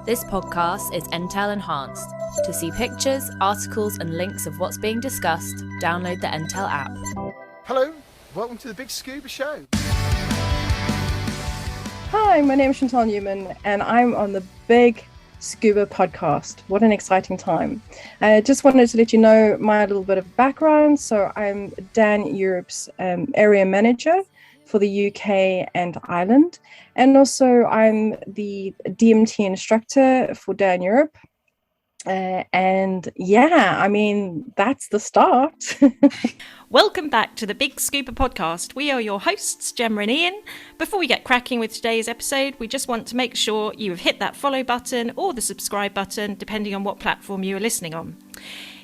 This podcast is Entell enhanced. To see pictures, articles and links of what's being discussed, download the Entell app. Hello, welcome to the BiG Scuba Show. Hi, my name is Chantelle Newman and I'm on the BiG Scuba Podcast. What an exciting time. I just wanted to let you know my little bit of background. So I'm Dan Europe's area manager for the UK and Ireland. And also I'm the DMT instructor for Dan Europe. And yeah, I mean, that's the start. Welcome back to the BiG Scuba Podcast. We are your hosts, Gemma and Ian. Before we get cracking with today's episode, we just want to make sure you have hit that follow button or the subscribe button, depending on what platform you are listening on.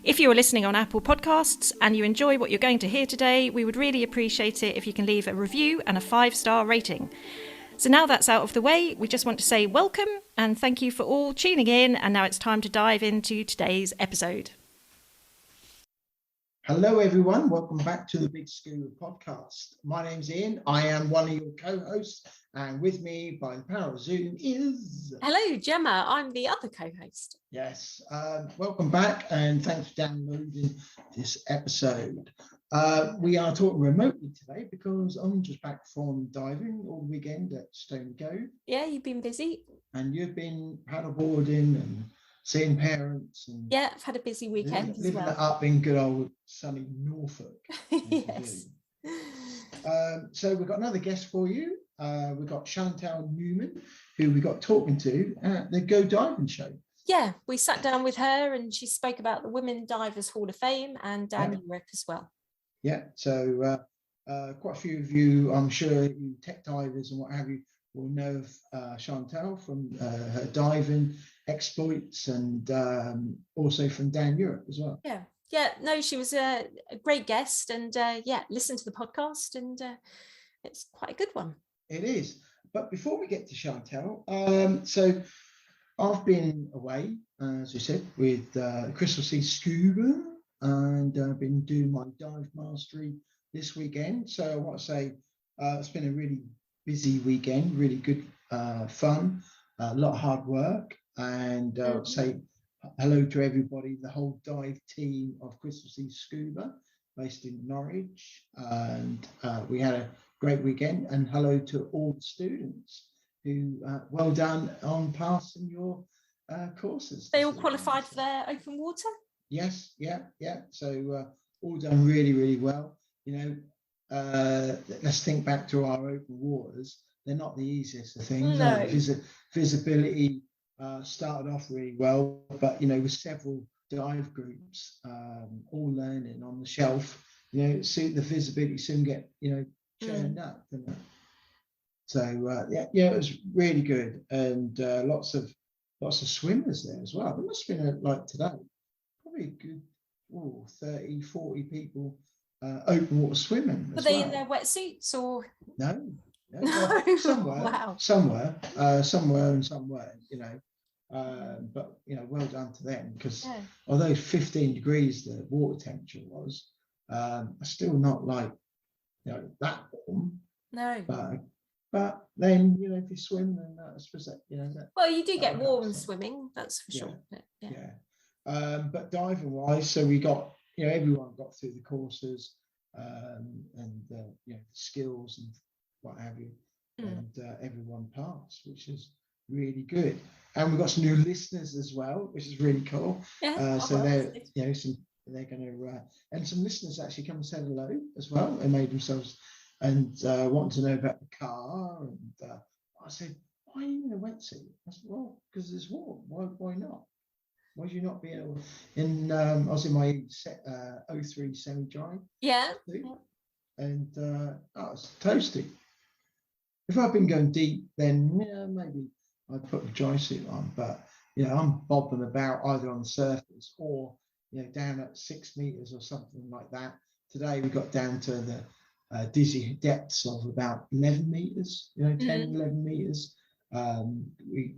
If you are listening on Apple Podcasts and you enjoy what you're going to hear today, we would really appreciate it if you can leave a review and a 5-star rating. So now that's out of the way, we just want to say welcome and thank you for all tuning in. And now it's time to dive into today's episode. Hello, everyone. Welcome back to the BiG Scuba Podcast. My name's Ian. I am one of your co-hosts. And with me by the power of Zoom is... Hello, Gemma. I'm the other co-host. Yes. Welcome back and thanks for downloading this episode. We are talking remotely today because I'm just back from diving all weekend at Stony Cove. Yeah, you've been busy. And you've been paddleboarding and seeing parents. And yeah, I've had a busy weekend as well. Living it up in good old sunny Norfolk. Yes. So we've got another guest for you. We've got Chantelle Newman, who we got talking to at the Go Diving Show. Yeah, we sat down with her and she spoke about the Women Divers Hall of Fame and Dan Europe as well. Yeah, so quite a few of you, I'm sure, you tech divers and what have you, will know of Chantelle from her diving exploits and also from Dan Europe as well. Yeah, no, she was a great guest and listen to the podcast and it's quite a good one. It is. But before we get to Chantelle, so I've been away, as we said, with Crystal Sea Scuba, and I've been doing my dive mastery this weekend. So I want to say it's been a really busy weekend, really good fun, a lot of hard work, and say hello to everybody, the whole dive team of Crystal Sea Scuba based in Norwich, and we had a great weekend, and hello to all the students who well done on passing your courses. They all qualified for their open water? Yes, yeah. So all done really, really well. You know, let's think back to our open waters. They're not the easiest of things. No. Visibility started off really well, but you know, with several dive groups all learning on the shelf, you know, soon the visibility soon get, you know, churned up, didn't it? So it was really good, and lots of swimmers there as well. There must have been like today, probably a good 30, 40 people open water swimming. Were they in their wetsuits or? No. Somewhere, wow. somewhere, and somewhere, you know. But you know, well done to them, because although 15 degrees the water temperature was, still not like, you know, that warm. No. But then, you know, if you swim, then I suppose that, you know. Well, you do get warm swimming, that's for sure. Yeah. But diving wise, so we got, you know, everyone got through the courses and you know, the skills and what have you, and everyone passed, which is really good. And we've got some new listeners as well, which is really cool. So they're, you know, they're going to, and some listeners actually come and said hello as well. They made themselves and wanted to know about the car. And I said, why are you in a wetsuit? I said, well, because it's warm. Why not? Why would you not be able? I was in my 03 semi-dry. Yeah. And I was toasty. If I'd been going deep, then maybe I'd put a dry suit on. But you know, I'm bobbing about either on the surface or, you know, down at 6 meters or something like that. Today we got down to the dizzy depths of about 11 meters, you know, 10, 11 meters.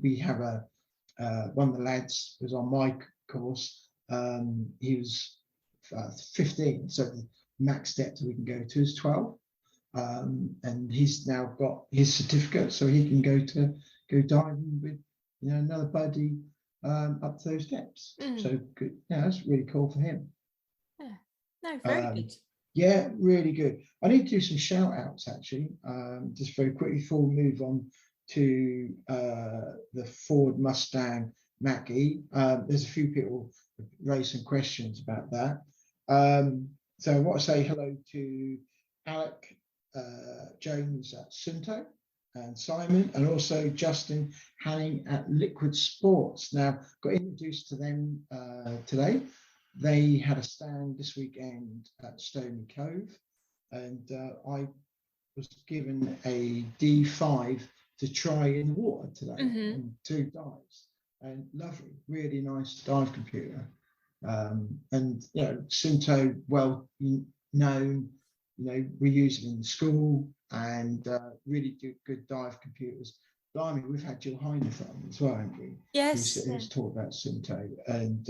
We have one of the lads who's on my course, he was 15, so the max depth we can go to is 12. And he's now got his certificate, so he can go diving with another buddy up to those depths. So good. Yeah, that's really cool for him. Yeah. No, very good. Yeah, really good. I need to do some shout outs actually, just very quickly before we move on to the Ford Mustang Mach-E. There's a few people raised some questions about that. So I want to say hello to Alec Jones at Sunto and Simon, and also Justin Hanning at Liquid Sports. Now, got introduced to them today. They had a stand this weekend at Stony Cove, and I was given a D5 to try in the water today on 2 dives, and lovely, really nice dive computer. And Sunto, well known, we use it in school, and really good dive computers. Blimey, we've had Jill Heiner from as well, haven't we? Yes. Who's talked about Sunto, and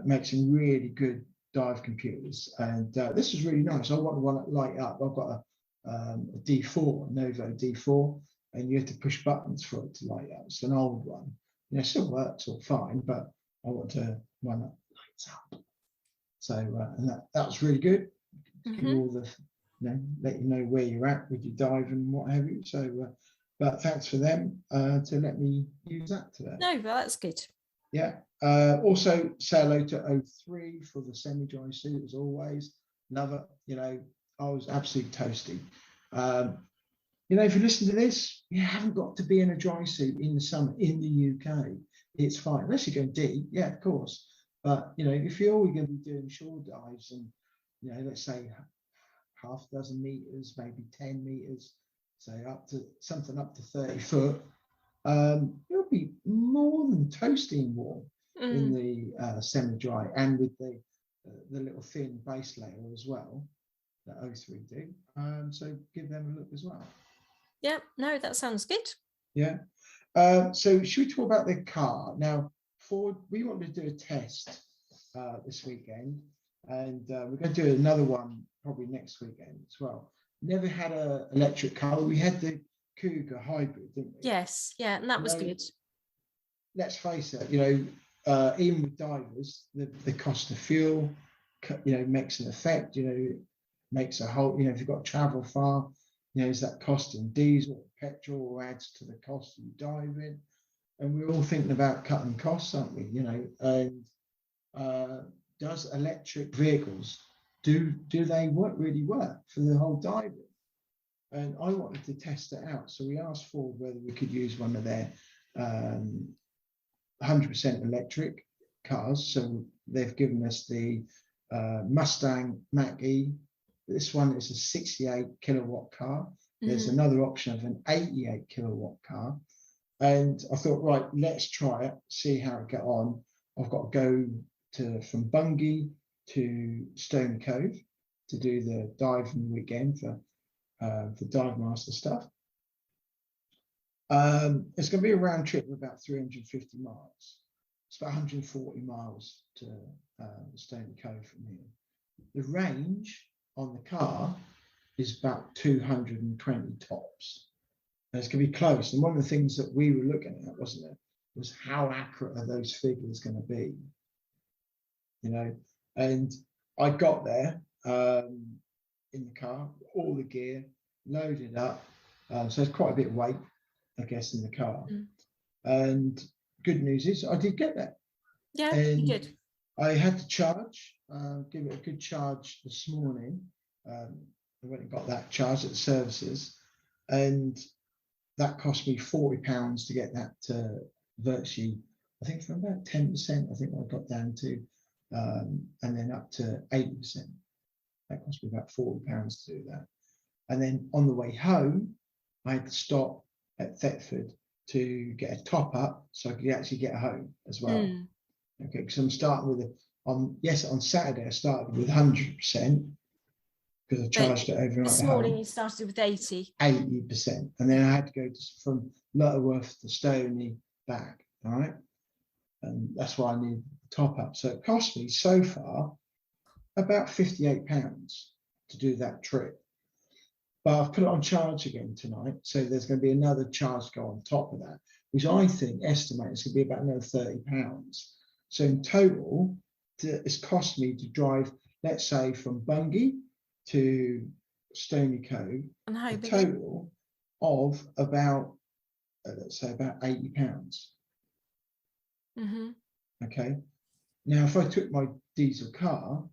makes some really good dive computers. And this is really nice. I want one that light up. I've got a D4, Novo D4, and you have to push buttons for it to light up. It's an old one. It still works all fine, but I want one that lights up. So, and that was really good. Give you all the, let you know where you're at with your dive and what have you. So, but thanks for them to let me use that today. No, but that's good. Yeah. Also say hello to 03 for the semi-dry suit as always. Love it. I was absolutely toasty. If you listen to this, you haven't got to be in a dry suit in the summer in the UK. It's fine, unless you're going deep. Yeah, of course. But if you're always going to be doing shore dives and let's say half a dozen meters, maybe 10 meters, say up to 30 foot, you'll be more than toasting warm in the semi-dry, and with the little thin base layer as well that 03 do. So give them a look as well. Yeah, no, that sounds good. Yeah. So should we talk about the car now? Ford, we want to do a test this weekend, and we're going to do another one probably next weekend as well. Never had an electric car. We had the Cougar hybrid, didn't we? Yes, yeah, and that was good. Let's face it, even with divers, the cost of fuel, makes an effect. Makes a whole. If you've got to travel far, is that costing diesel, petrol, or adds to the cost of diving? And we're all thinking about cutting costs, aren't we? And does electric vehicles do they really work for the whole diving? And I wanted to test it out, so we asked Ford whether we could use one of their 100% electric cars. So they've given us the Mustang Mach-E. This one is a 68 kilowatt car. There's another option of an 88 kilowatt car. And I thought, right, let's try it, see how it get on. I've got to go from Bungay to Stony Cove to do the diving weekend for Dive Master stuff. It's going to be a round trip of about 350 miles. It's about 140 miles to Stony Cove from here. The range on the car is about 220 tops. And it's going to be close. And one of the things that we were looking at, wasn't it, was how accurate are those figures going to be? And I got there in the car, all the gear loaded up. So there's quite a bit of weight, I guess, in the car. And good news is I did get that. Yeah, you did. I had to charge, give it a good charge this morning. I went and got that charged at the services, and that cost me £40 to get that to virtually, I think from about 10%, I think I got down to, and then up to 80%. That cost me about £40 to do that. And then on the way home, I had to stop at Thetford to get a top up so I could actually get home as well. Okay, because I'm starting with on Saturday I started with 100% because I charged it overnight. This morning you started with 80%, and then I had to go from Lutterworth to Stony back. All right, and that's why I needed the top up. So it cost me so far about £58 to do that trip. But I've put it on charge again tonight. So there's going to be another charge to go on top of that, which I think estimates could be about another £30. So in total, it's cost me to drive, let's say, from Bungay to Stony Cove, a total of about, let's say, about £80. Mm-hmm. Okay. Now, if I took my diesel car,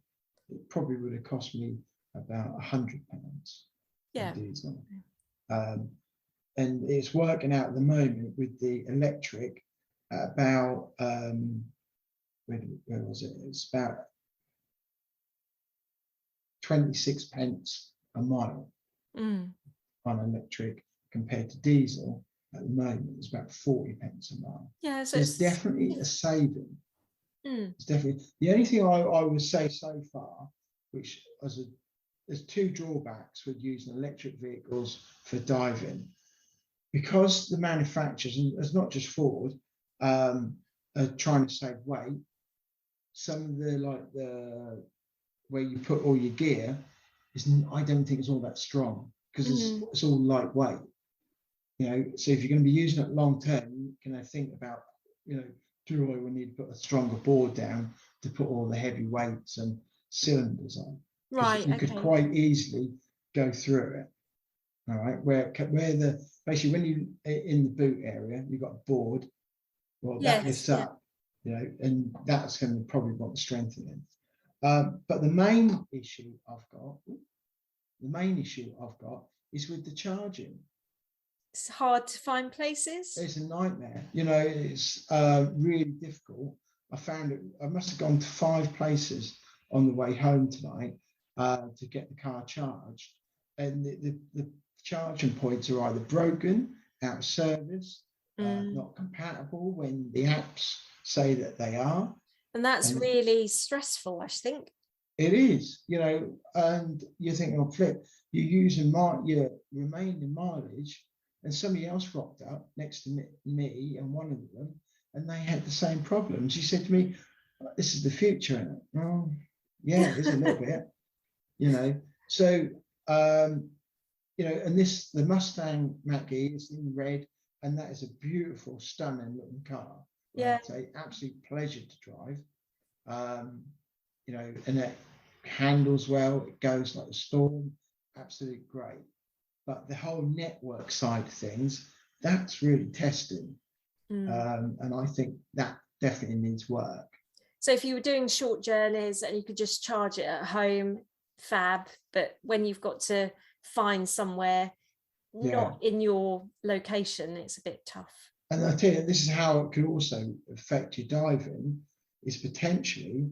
it probably would have cost me about £100. Yeah. Diesel. And it's working out at the moment with the electric at about where was it? It's about 26 pence a mile on electric compared to diesel. At the moment, it's about 40 pence a mile. Yeah, so it's definitely a saving. Mm. It's definitely the only thing I would say so far, which there's two drawbacks with using electric vehicles for diving, because the manufacturers, and it's not just Ford, are trying to save weight. Some of the where you put all your gear I don't think it's all that strong, because it's all lightweight. So if you're going to be using it long term, you can think about, do I need to put a stronger board down to put all the heavy weights and cylinders on? Right. You could quite easily go through it. All right. Where basically when you in the boot area, you've got a board. Well, that lifts up, and that's going to probably want strengthening. But the main issue I've got is with the charging. It's hard to find places. It's a nightmare. It's really difficult. I must have gone to 5 places on the way home tonight to get the car charged. And the charging points are either broken, out of service, not compatible when the apps say that they are. And that's really stressful, I think. It is, and you're thinking, oh, flip, you're using your remaining mileage, and somebody else rocked up next to me and one of them, and they had the same problem. She said to me, this is the future, isn't it? Oh, yeah, it is a little bit, So, and the Mustang Mach-E is in red, and that is a beautiful, stunning looking car. Yeah. It's an absolute pleasure to drive. And it handles well, it goes like a storm, absolutely great. But the whole network side of things, that's really testing. And I think that definitely needs work. So if you were doing short journeys and you could just charge it at home, fab. But when you've got to find somewhere not in your location, it's a bit tough. And I tell you, this is how it could also affect your diving, is potentially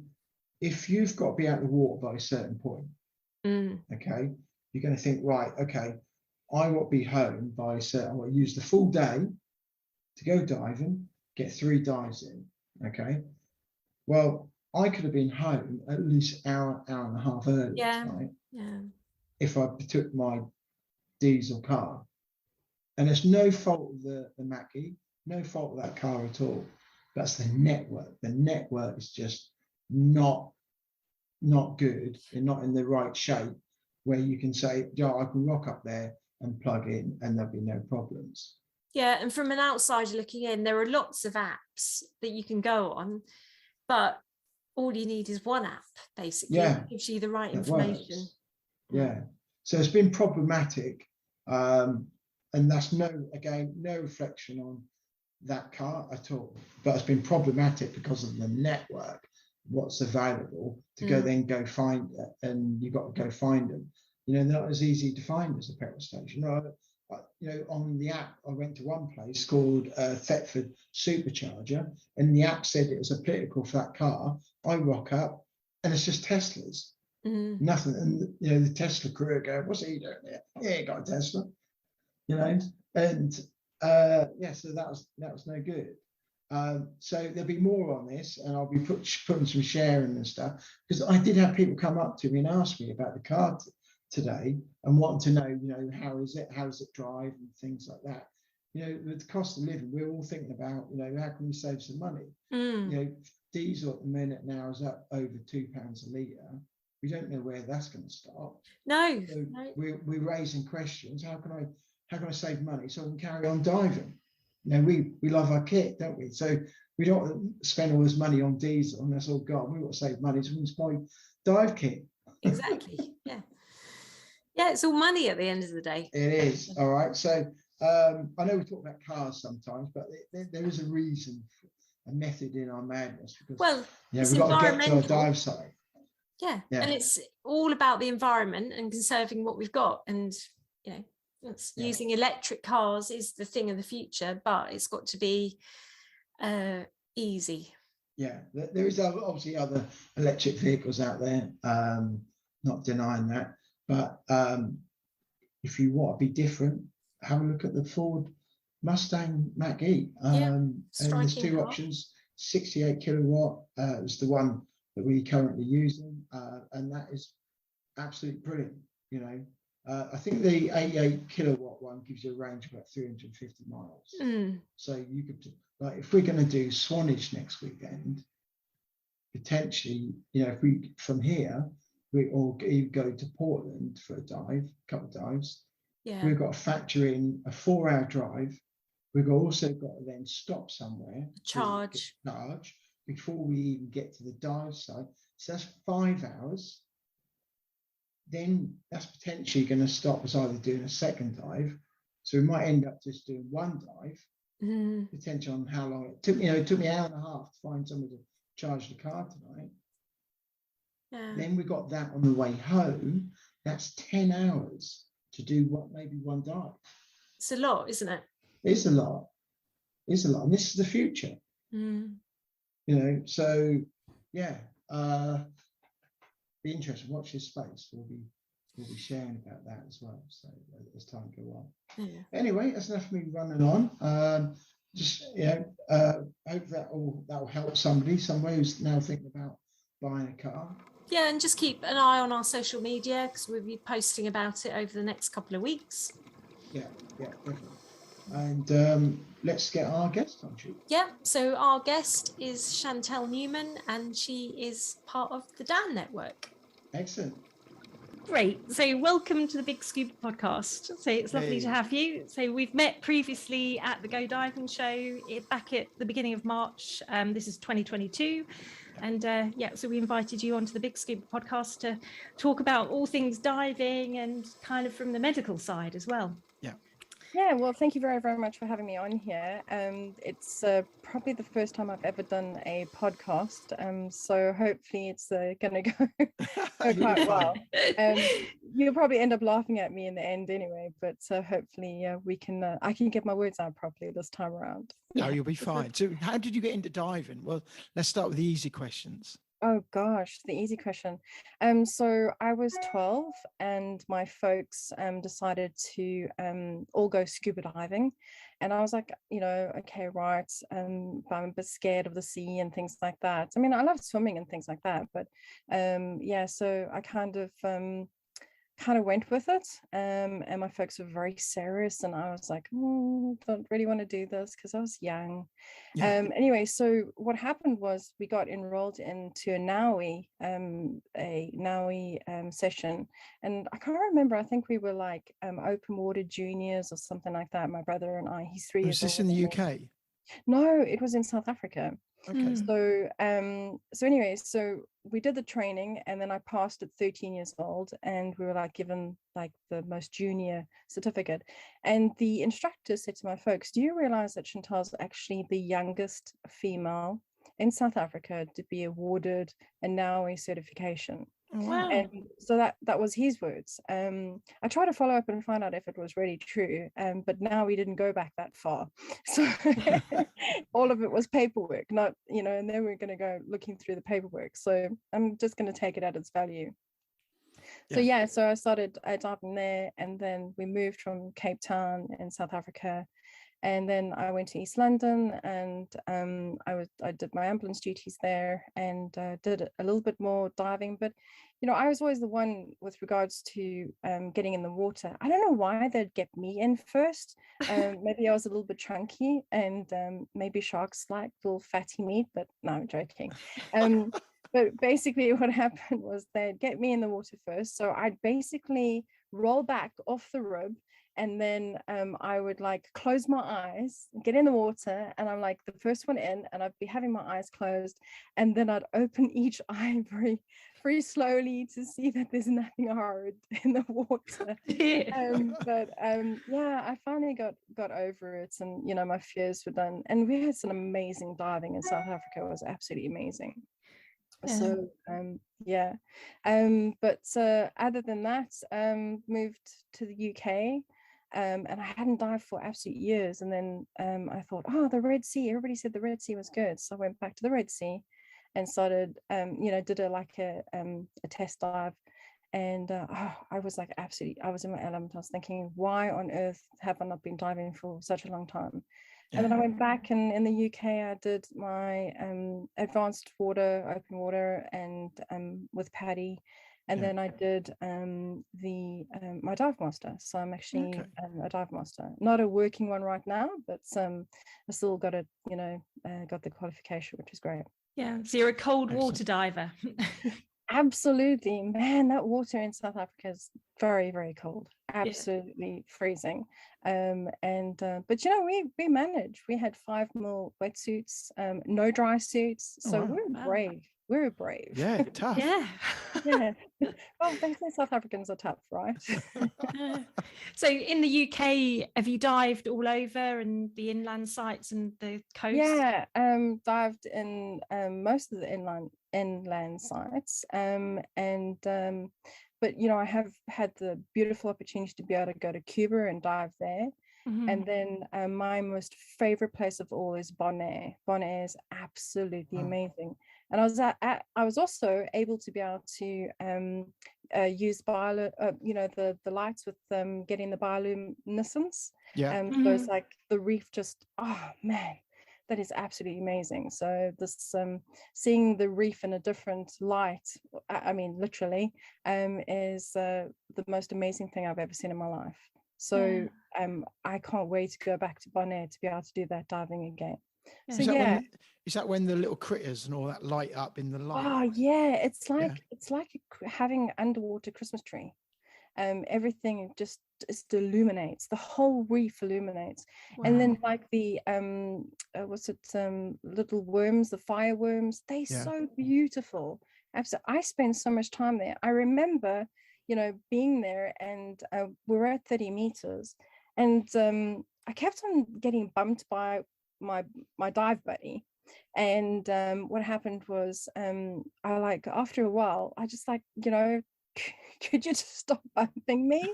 if you've got to be out of the water by a certain point, okay, you're going to think, right, okay, I will be home by a certain, I will use the full day to go diving, get 3 dives in, okay? Well, I could have been home at least hour and a half early tonight if I took my diesel car. And it's no fault of the Mackie, no fault of that car at all. That's the network. The network is just not good and not in the right shape where you can say, I can rock up there and plug in and there'll be no problems. Yeah, and from an outsider looking in, there are lots of apps that you can go on, but all you need is one app, basically. It gives you the right information. Yeah. So it's been problematic. And that's no reflection on that car at all. But it's been problematic because of the network, what's available to go find it, and you've got to go find them. They're not as easy to find as a petrol station. On the app, I went to one place called Thetford Supercharger, and the app said it was applicable for that car. I rock up, and it's just Teslas. Nothing. And the Tesla crew go, "What's he doing there? Yeah, he got a Tesla." And so that was no good. So there'll be more on this, and I'll be putting some sharing and stuff, because I did have people come up to me and ask me about the car today and wanting to know, how does it drive and things like that. With the cost of living, we're all thinking about, how can we save some money? Diesel at the minute now is up over £2 a litre. we don't know where that's going to start. No, So no. we're raising questions. How can I save money so I can carry on diving? You know, we love our kit, don't we? So we don't want to spend all this money on diesel, and that's all gone. We want to save money, so we can just buy dive kit. Exactly. Yeah. Yeah, it's all money at the end of the day. It is. All right. So I know we talk about cars sometimes, but there is a reason, a method in our madness, because we've got to get to our dive site. Yeah. And it's all about the environment and conserving what we've got. And, you know, using electric cars is the thing of the future, but it's got to be easy. Yeah, there is obviously other electric vehicles out there, not denying that. But if you want to be different, have a look at the Ford Mustang Mach-E. And there's two options. 68 kilowatt is the one that we're currently using, and that is absolutely brilliant. You know, I think the 88 kilowatt one gives you a range of about 350 miles. So you could, like, if we're going to do Swanage next weekend, potentially, you know, if we from here, we all go to Portland for a couple of dives. Yeah. We've got to factor in a 4-hour drive. We've also got to then stop somewhere. Charge before we even get to the dive site. So that's 5 hours. Then that's potentially going to stop us either doing a second dive. So we might end up just doing one dive, potentially on how long it took. You know, it took me an hour and a half to find somebody to charge the car tonight. Yeah. Then we got that on the way home. That's 10 hours to do maybe one dive. It's a lot, isn't it? It's a lot. It's a lot. And this is the future. You know, so yeah. Be interested. Watch this space. We'll be sharing about that as well. So as time go on. Yeah. Anyway, that's enough of me running on. Just hope that will help somebody somewhere who's now thinking about buying a car. Yeah, and just keep an eye on our social media, because we'll be posting about it over the next couple of weeks. Yeah, definitely. And let's get our guest on, Julie. Yeah, so our guest is Chantelle Newman, and she is part of the Dan Network. Excellent. Great. So welcome to the BiG Scuba Podcast. So it's lovely to have you. So we've met previously at the Go Diving Show back at the beginning of March. This is 2022. And so we invited you onto the BiG Scuba Podcast to talk about all things diving and kind of from the medical side as well. Yeah, well, thank you very, very much for having me on here. It's probably the first time I've ever done a podcast, so hopefully it's going to go quite well. You'll probably end up laughing at me in the end anyway, but hopefully we can. I can get my words out properly this time around. No, you'll be fine. So, how did you get into diving? Well, let's start with the easy questions. Oh gosh, the easy question. So I was 12 and my folks decided to all go scuba diving. And I was like, you know, okay, right. I'm a bit scared of the sea and things like that. I mean, I love swimming and things like that, but so I kind of went with it, and my folks were very serious, and I was like, don't really want to do this because I was young. Anyway, so what happened was we got enrolled into a NAUI session, and I can't remember, I think we were like open water juniors or something like that, my brother and I. He's 3 years old. Was this in the UK? No, it was in South Africa. Okay. So anyway, so we did the training, and then I passed at 13 years old, and we were like given like the most junior certificate. And the instructor said to my folks, do you realize that Chantelle's actually the youngest female in South Africa to be awarded a NAUI certification? Wow. And so that was his words. I tried to follow up and find out if it was really true, but now we didn't go back that far. So all of it was paperwork, not, you know, and then we're going to go looking through the paperwork. So I'm just going to take it at its value. So I started diving there, and then we moved from Cape Town in South Africa. And then I went to East London, and I did my ambulance duties there, and did a little bit more diving. But, you know, I was always the one with regards to getting in the water. I don't know why they'd get me in first. Maybe I was a little bit chunky, and maybe sharks like little fatty meat, but no, I'm joking. But basically what happened was they'd get me in the water first. So I'd basically roll back off the rib, and then I would like close my eyes, get in the water, and I'm like the first one in, and I'd be having my eyes closed, and then I'd open each eye very slowly to see that there's nothing hard in the water. Yeah, I finally got over it, and my fears were done, and we had some amazing diving in South Africa. It was absolutely amazing. So but other than that, moved to the UK, and I hadn't dived for absolute years, and then I thought, the Red Sea, everybody said the Red Sea was good, so I went back to the Red Sea and started did a test dive, and I was like I was in my element. I was thinking, why on earth have I not been diving for such a long time? And then I went back, and in the UK I did my advanced water, open water, and with Paddy, and then I did my dive master. So I'm actually a dive master, not a working one right now, but I still got it, got the qualification, which is great. Yeah, so you're a cold water diver. Absolutely, man, that water in South Africa is very, very cold, absolutely freezing. But we managed. We had 5 mil wetsuits, no dry suits, so we're brave. Yeah, tough. Yeah. Well, they say South Africans are tough, right? So in the UK, have you dived all over and the inland sites and the coast? Yeah, dived in most of the inland sites, but I have had the beautiful opportunity to be able to go to Cuba and dive there. And then my most favorite place of all is Bonaire. Bonaire is absolutely amazing. And I was also able to be able to use the lights with getting the bioluminescence. So it's like the reef just, oh man, that is absolutely amazing. So this seeing the reef in a different light, I mean literally, is the most amazing thing I've ever seen in my life. So I can't wait to go back to Bonaire to be able to do that diving again. So is that when the little critters and all that light up in the light? Oh yeah, it's like having an underwater Christmas tree. Everything just illuminates, the whole reef illuminates. And then like the little worms, the fire worms, they're so beautiful. Absolutely. I spent so much time there. I remember being there, and we're at 30 meters, and I kept on getting bumped by my dive buddy. And what happened was after a while I just could you just stop bumping me?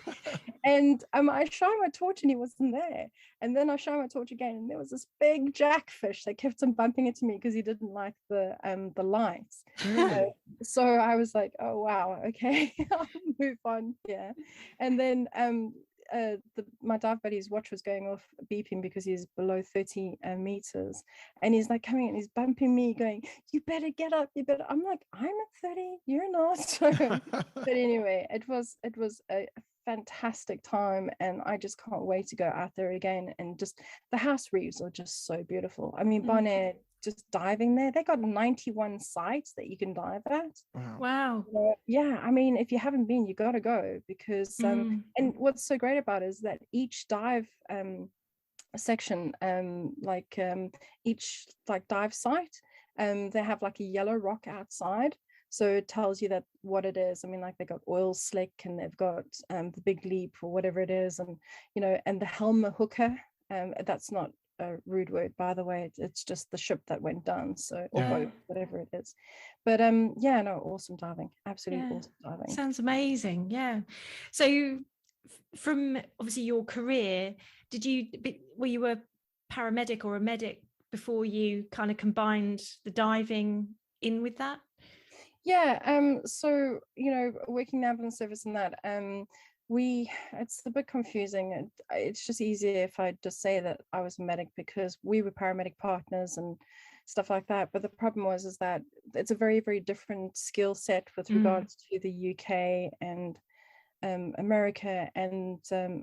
And I shined my torch and he wasn't there, and then I shined my torch again and there was this big jackfish that kept on bumping into me because he didn't like the lights. So I was like, oh wow, okay. I'll move on. And then my dive buddy's watch was going off beeping because he's below 30 meters, and he's like coming and he's bumping me going, you better get up, I'm like, I'm at 30, you're not. But anyway, it was a fantastic time, and I just can't wait to go out there again. And just the house reefs are just so beautiful. I mean, Bonaire, just diving there, they got 91 sites that you can dive at. Wow. I mean, if you haven't been, you got to go, because and what's so great about it is that each dive section, each dive site, they have like a yellow rock outside, so it tells you that what it is. I mean, like they got oil slick, and they've got the big leap or whatever it is, and and the Helmer hooker, that's not a rude word, by the way, it's just the ship that went down, so or boat, whatever it is. But awesome diving, absolutely awesome diving. Sounds amazing. So from obviously your career, were you a paramedic or a medic before you kind of combined the diving in with that? So working in the ambulance service and that, it's a bit confusing. It's just easier if I just say that I was a medic, because we were paramedic partners and stuff like that. But the problem is that it's a very, very different skill set with regards to the UK and America and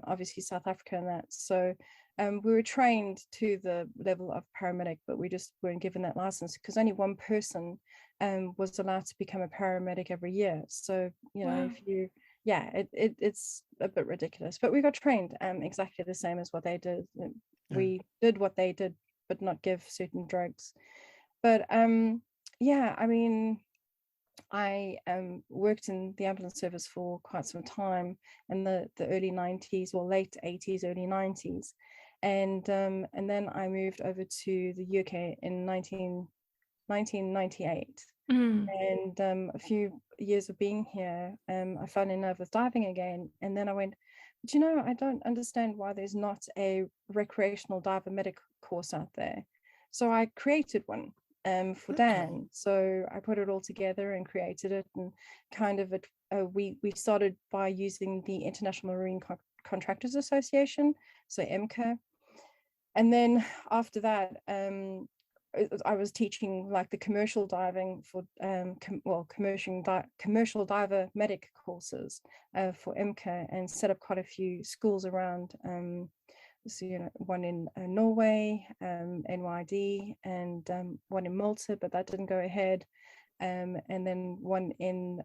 obviously South Africa and that. So we were trained to the level of paramedic, but we just weren't given that license because only one person was allowed to become a paramedic every year. So, Wow. if you, it's a bit ridiculous, but we got trained exactly the same as what they did. We did what they did, but not give certain drugs. But I mean, I worked in the ambulance service for quite some time in the early 90s or late 80s, early 90s. And then I moved over to the UK in 1998. And a few years of being here, I fell in love with diving again. And then I went, do you know, I don't understand why there's not a recreational diver medic course out there. So I created one for Dan. So I put it all together and created it, and kind of we started by using the International Marine Contractors Association, so IMCA. And then after that, I was teaching like the commercial diving for commercial diver medic courses for IMCA, and set up quite a few schools around. So, one in Norway, NYD, and one in Malta, but that didn't go ahead. And then one in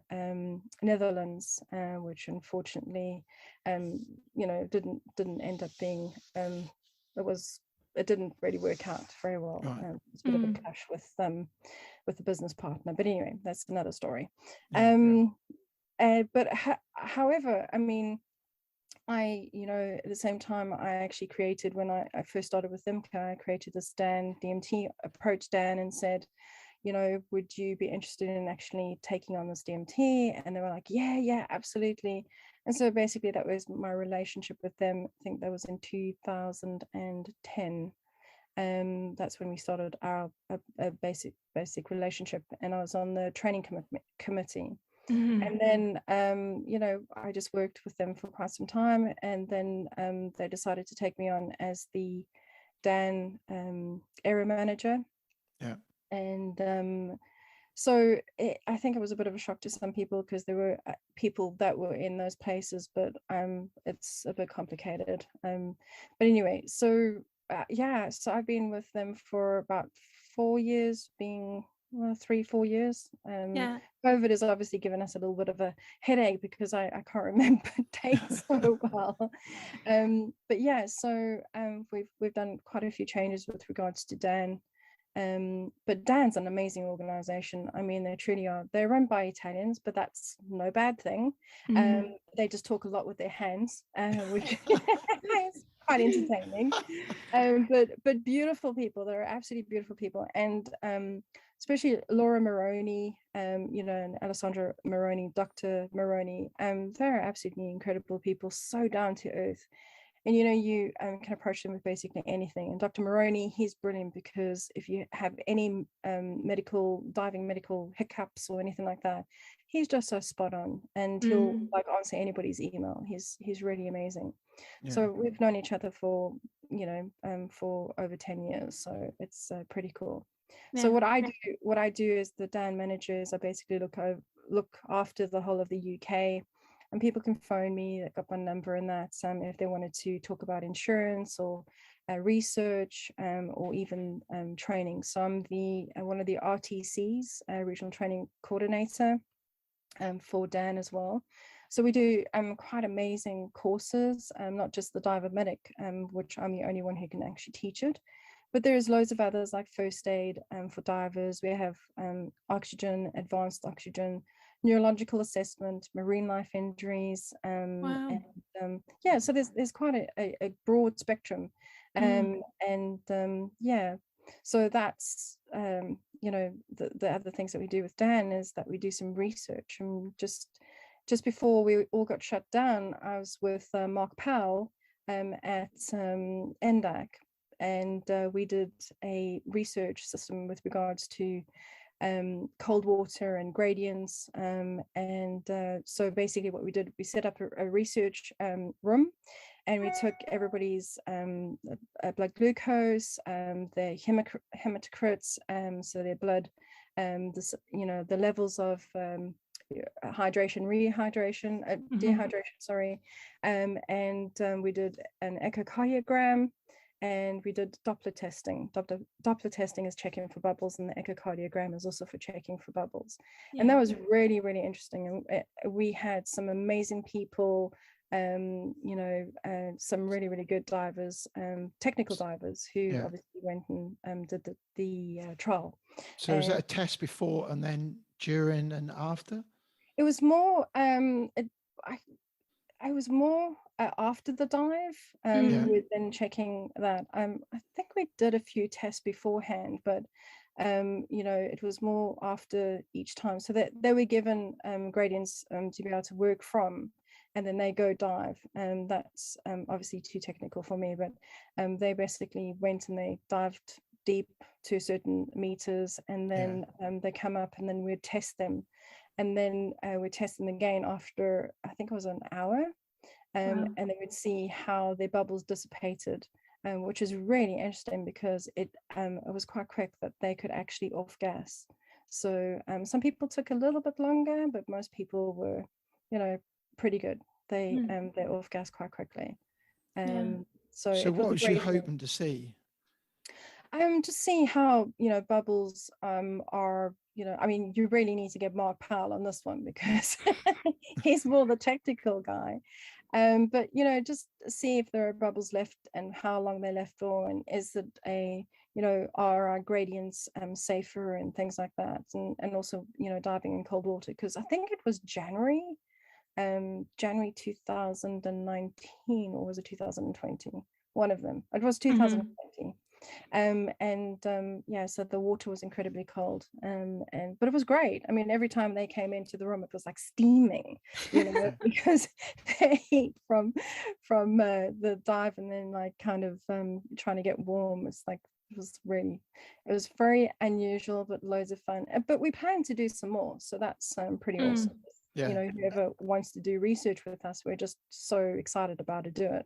Netherlands, which unfortunately, didn't end up being. It didn't really work out very well. Right. It's a bit of a clash with the business partner, but anyway, that's another story. However, I mean, at the same time, I actually created, when I first started with IMCA, I created this Dan DMT, approached Dan and said, would you be interested in actually taking on this DMT? And they were like, yeah, absolutely. And so basically that was my relationship with them. I think that was in 2010. That's when we started our basic relationship, and I was on the training committee. And then, I just worked with them for quite some time, and then they decided to take me on as the Dan area manager. Yeah. And so I think it was a bit of a shock to some people, because there were people that were in those places, but it's a bit complicated. But anyway, so so I've been with them for about 4 years, 3-4 years. COVID has obviously given us a little bit of a headache, because I can't remember dates so well. But so we've done quite a few changes with regards to Dan. But Dan's an amazing organization. I mean, they truly are. They're run by Italians, but that's no bad thing. They just talk a lot with their hands, which is quite entertaining. But beautiful people. They're absolutely beautiful people. And especially Laura Moroni, and Alessandra Moroni, Dr. Moroni. They're absolutely incredible people, so down to earth. And you can approach them with basically anything. And Dr. Moroni, he's brilliant, because if you have any diving medical hiccups or anything like that, he's just so spot on, and he'll answer anybody's email. He's really amazing. Yeah. So we've known each other for for over 10 years. So it's pretty cool. Yeah. So what I do as the Dan manager is I basically look after the whole of the UK. And people can phone me. I got my number in that. If they wanted to talk about insurance or research, or even training. So I'm one of the RTCs, regional training coordinator, for Dan as well. So we do quite amazing courses, not just the diver medic, which I'm the only one who can actually teach it. But there's loads of others, like first aid for divers. We have oxygen, advanced oxygen, neurological assessment, marine life injuries. Wow. And, so there's quite a broad spectrum. So that's, the other things that we do with Dan is that we do some research. And just before we all got shut down, I was with Mark Powell at NDAC. And we did a research system with regards to cold water and gradients. So basically what we did, we set up a research room, and we took everybody's blood glucose, their hematocrits, so their blood, the levels of hydration, rehydration, dehydration, sorry. And we did an echocardiogram. and we did Doppler testing. Doppler testing is checking for bubbles, and the echocardiogram is also for checking for bubbles. And that was really, really interesting. And we had some amazing people, some really, really good divers, technical divers who obviously went and did the trial. So is that a test before and then during and after? It was more, I was more after the dive, with then checking that. I think we did a few tests beforehand, but it was more after each time, so that they were given gradients to be able to work from, and then they go dive. And that's obviously too technical for me, but they basically went and they dived deep to certain meters, and then they come up, and then we'd test them. And then we test them again after, I think it was an hour, and then we'd see how their bubbles dissipated, which is really interesting because it was quite quick that they could actually off gas. So some people took a little bit longer, but most people were, pretty good. They off gas quite quickly. So what was you hoping to see? To see how bubbles are. You really need to get Mark Powell on this one because he's more the technical guy. But just see if there are bubbles left and how long they're left for, and is it are our gradients safer and things like that, and also diving in cold water, because I think it was January 2019, or was it 2020? One of them. It was 2020. So the water was incredibly cold, but it was great. I mean, every time they came into the room, it was like steaming, because the heat from the dive, and then like kind of trying to get warm. It's like it was very unusual, but loads of fun. But we plan to do some more, so that's pretty awesome. Whoever wants to do research with us, we're just so excited about to do it.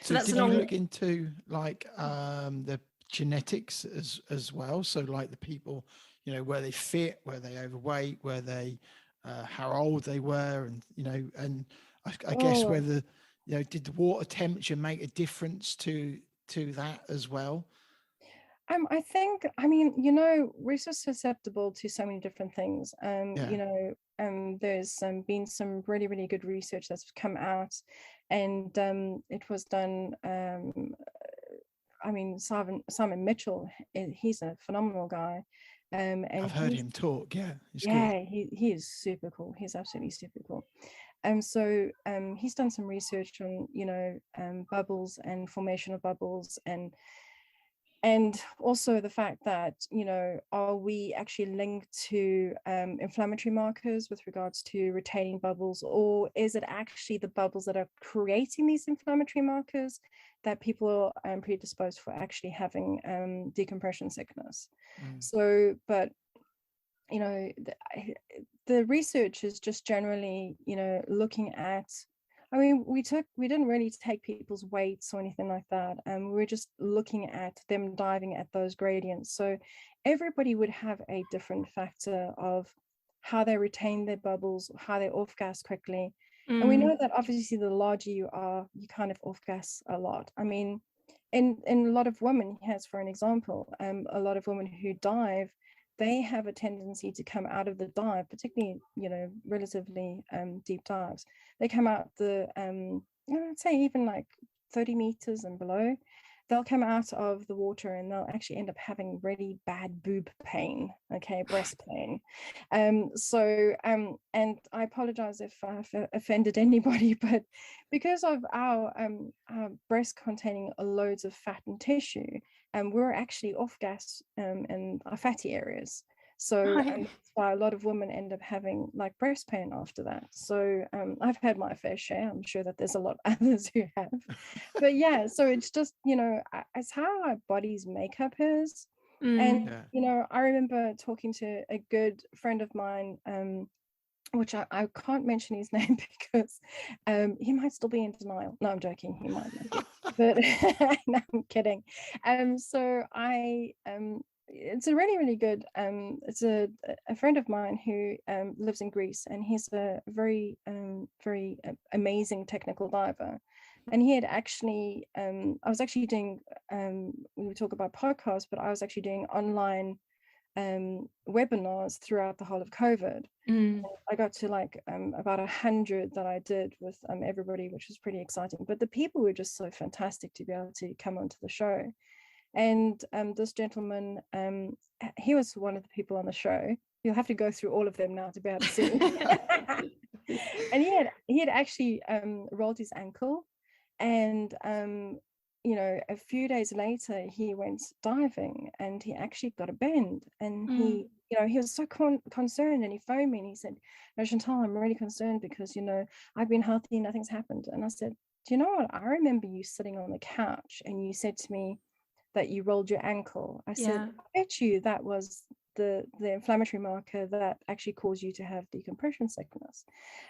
So did you look into like the genetics as well? So like the people, where they fit, where they overweight, where they how old they were, and and I guess whether did the water temperature make a difference to that as well? I think, we're so susceptible to so many different things. There's been some really, really good research that's come out, and it was done. Simon Mitchell, he's a phenomenal guy. And I've heard him talk. Yeah, he is super cool. He's absolutely super cool. So he's done some research on bubbles and formation of bubbles, and also the fact that are we actually linked to inflammatory markers with regards to retaining bubbles, or is it actually the bubbles that are creating these inflammatory markers that people are predisposed for actually having decompression sickness? So, but the research is just generally looking at, we didn't really take people's weights or anything like that. We were just looking at them diving at those gradients. So everybody would have a different factor of how they retain their bubbles, how they off gas quickly. And we know that obviously the larger you are, you kind of off gas a lot. In a lot of women, as for an example, a lot of women who dive, they have a tendency to come out of the dive, particularly, relatively deep dives. They come out I'd say even like 30 meters and below, they'll come out of the water and they'll actually end up having really bad boob pain, breast pain. And I apologize if I've offended anybody, but because of our breast containing loads of fat and tissue, we're actually off gas in our fatty areas. So that's why a lot of women end up having like breast pain after that. So I've had my fair share. I'm sure that there's a lot of others who have. But yeah, so it's just, it's how our body's makeup is. And, I remember talking to a good friend of mine, which I can't mention his name because he might still be in denial. No, I'm joking. He might not be. But no, I'm kidding. So it's a really, really good, it's a friend of mine who lives in Greece, and he's a very, very amazing technical diver. And he had actually, I was actually doing, we talk about podcasts, but I was actually doing online webinars throughout the whole of COVID. I got to like about 100 that I did with everybody, which was pretty exciting. But the people were just so fantastic to be able to come onto the show. And this gentleman, he was one of the people on the show. You'll have to go through all of them now to be able to see. And he had actually rolled his ankle, and you know, a few days later he went diving and he actually got a bend, and he, you know, he was so concerned, and he phoned me and he said, "No, Chantelle, I'm really concerned because, you know, I've been healthy, nothing's happened." And I said, "Do you know what? I remember you sitting on the couch and you said to me that you rolled your ankle." I said, "I bet you that was the inflammatory marker that actually caused you to have decompression sickness."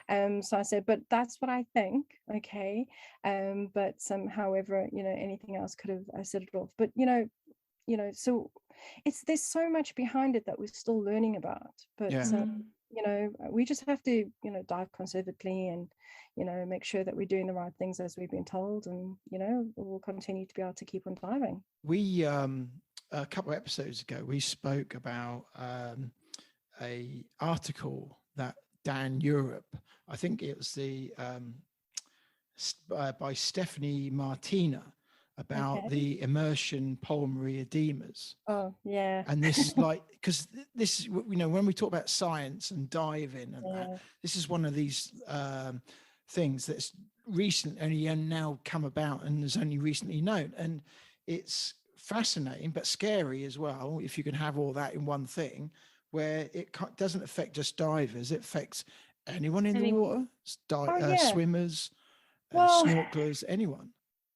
So I said, "But that's what I think, okay, but however, you know, anything else could have set it off." But you know, so there's so much behind it that we're still learning about. But you know, we just have to, you know, dive conservatively and, you know, make sure that we're doing the right things as we've been told, and, you know, we'll continue to be able to keep on diving. We a couple of episodes ago, we spoke about a article that Dan Europe, I think it was the by Stephanie Martina, about the immersion pulmonary edemas. Oh, yeah. And this is like, because this is, you know, when we talk about science and diving and that, this is one of these things that's only now come about and is only recently known. And it's fascinating, but scary as well, if you can have all that in one thing, where it doesn't affect just divers, it affects anyone in the water, swimmers, snorkelers, anyone.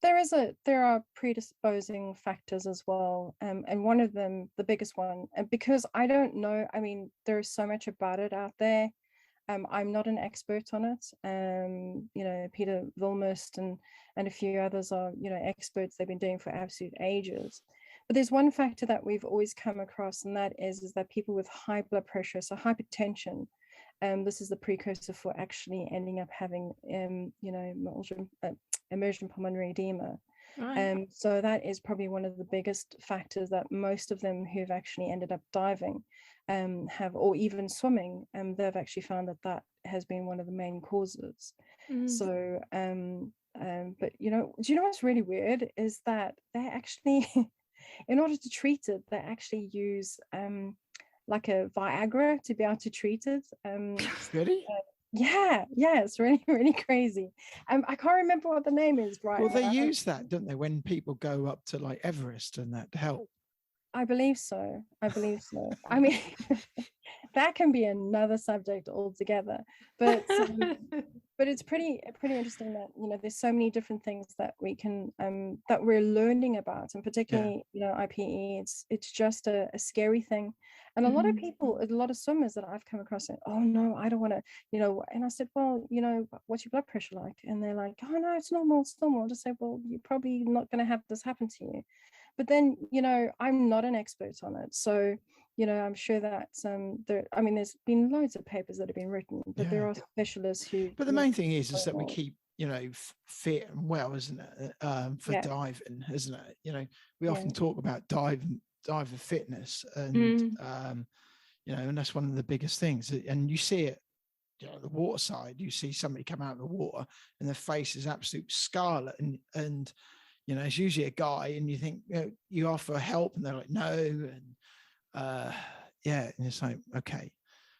There are predisposing factors as well, and one of them, the biggest one, and because I don't know, I mean, there's so much about it out there. I'm not an expert on it. You know, Peter Vilmust and a few others are, you know, experts. They've been doing for absolute ages. But there's one factor that we've always come across, and that is that people with high blood pressure, so hypertension, this is the precursor for actually ending up having, you know, immersion pulmonary edema. Right. So that is probably one of the biggest factors that most of them who've actually ended up diving have, or even swimming, they've actually found that has been one of the main causes. So but you know, do you know what's really weird is that they actually in order to treat it, they actually use like a Viagra to be able to treat it. Really? Yeah, it's really, really crazy. I can't remember what the name is, right? Well, they use that, don't they, when people go up to like Everest and that to help? I believe so. I mean, that can be another subject altogether. But but it's pretty interesting that, you know, there's so many different things that we can that we're learning about, and particularly you know, IPE. It's just a scary thing, and a lot of people, a lot of swimmers that I've come across say, "Oh no, I don't want to," you know. And I said, "Well, you know, what's your blood pressure like?" And they're like, "Oh no, it's normal. I just say, "Well, you're probably not going to have this happen to you." But then, you know, I'm not an expert on it, so, you know, I'm sure that I mean, there's been loads of papers that have been written, but there are specialists who. But the main thing is that we keep, you know, fit and well, isn't it? For diving, isn't it? You know, we often talk about diver fitness, and you know, and that's one of the biggest things. And you see it, you know, the water side. You see somebody come out of the water and their face is absolute scarlet, and you know, it's usually a guy, and you think, you know, you offer help and they're like, no. And and it's like, okay,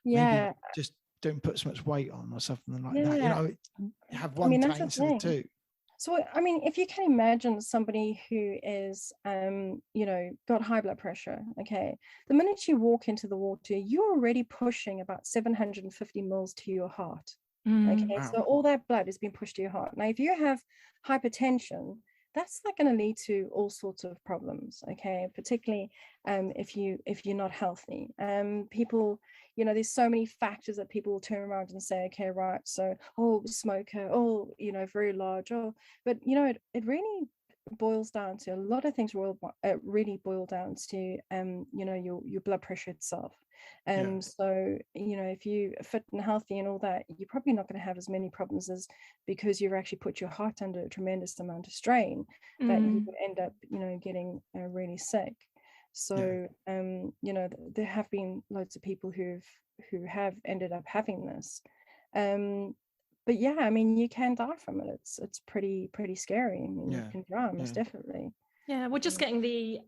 maybe just don't put so much weight on or something like that. You know, have one tank instead of two. So, I mean, if you can imagine somebody who is, you know, got high blood pressure, okay, the minute you walk into the water, you're already pushing about 750 mils to your heart. Okay, wow. So all that blood is being pushed to your heart. Now, if you have hypertension, that's not going to lead to all sorts of problems, okay, particularly if you're not healthy. People, you know, there's so many factors that people will turn around and say, okay, right, so, oh, smoker, oh, you know, very large, oh, but, you know, it really, boils down to a lot of things. Really boil down to you know, your blood pressure itself. So you know, if you are fit and healthy and all that, you're probably not going to have as many problems as because you've actually put your heart under a tremendous amount of strain that you would end up, you know, getting really sick. So you know, there have been loads of people who have ended up having this. But yeah, I mean, you can die from it. It's pretty scary. I mean, you can drown, most definitely. Yeah, we're just getting the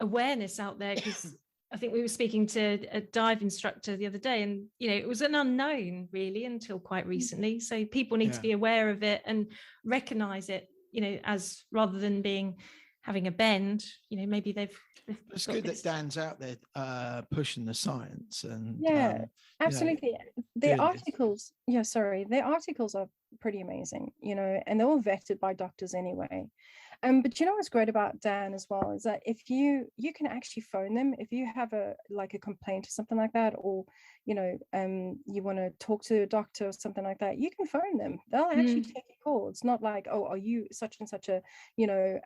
awareness out there, because I think we were speaking to a dive instructor the other day, and you know, it was an unknown really until quite recently. So people need to be aware of it and recognize it, you know, as rather than having a bend, you know, maybe they've it's good that Dan's out there pushing the science. And absolutely, you know, the articles the articles are pretty amazing, you know, and they're all vetted by doctors anyway. But you know what's great about Dan as well is that if you can actually phone them if you have a complaint or something like that, or you know, you want to talk to a doctor or something like that, you can phone them. They'll actually take your call. It's not like, oh, are you such and such a, you know,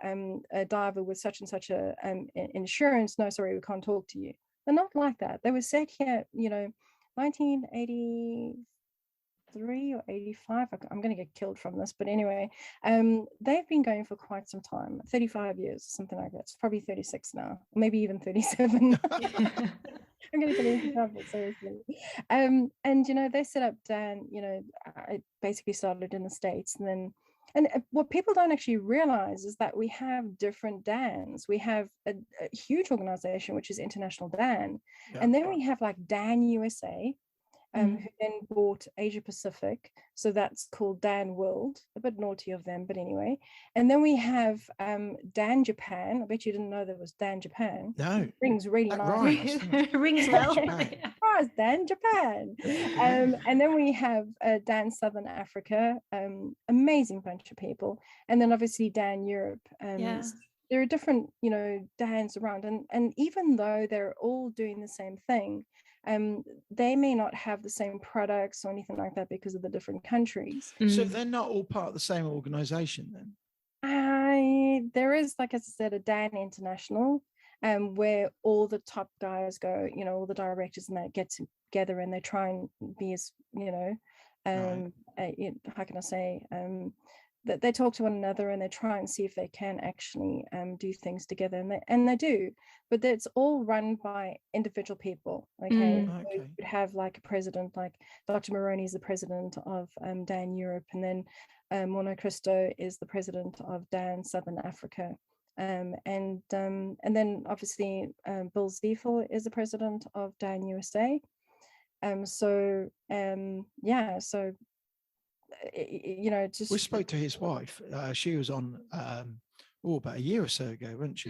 a diver with such and such a insurance? No, sorry, we can't talk to you. They're not like that. They were set here, you know, 1983 or 85. I'm going to get killed from this, but anyway, they've been going for quite some time, 35 years, something like that. It's probably 36 now, maybe even 37. I'm going to get into trouble, seriously. And you know, they set up Dan, you know, I basically started in the States, and what people don't actually realize is that we have different DANs. We have a huge organization, which is International Dan. And then we have like Dan USA, who then bought Asia Pacific. So that's called Dan World, a bit naughty of them, but anyway. And then we have Dan Japan. I bet you didn't know there was Dan Japan. No. It rings really nice. Rings well. It's Dan Japan. And then we have Dan Southern Africa, amazing bunch of people. And then obviously Dan Europe. There are different, you know, DANs around. And even though they're all doing the same thing, they may not have the same products or anything like that because of the different countries. So they're not all part of the same organization then? There is, like I said, a Dan International, where all the top guys go, you know, all the directors and that get together and they try and be as, you know, how can I say, that they talk to one another and they try and see if they can actually do things together, and they do, but it's all run by individual people. Okay. So you would have like a president, like Dr. Maroney is the president of Dan Europe, and then Mono Christo is the president of Dan Southern Africa, and then obviously Bill Ziefel is the president of Dan USA. So you know, just we spoke to his wife. She was on about a year or so ago, wasn't she?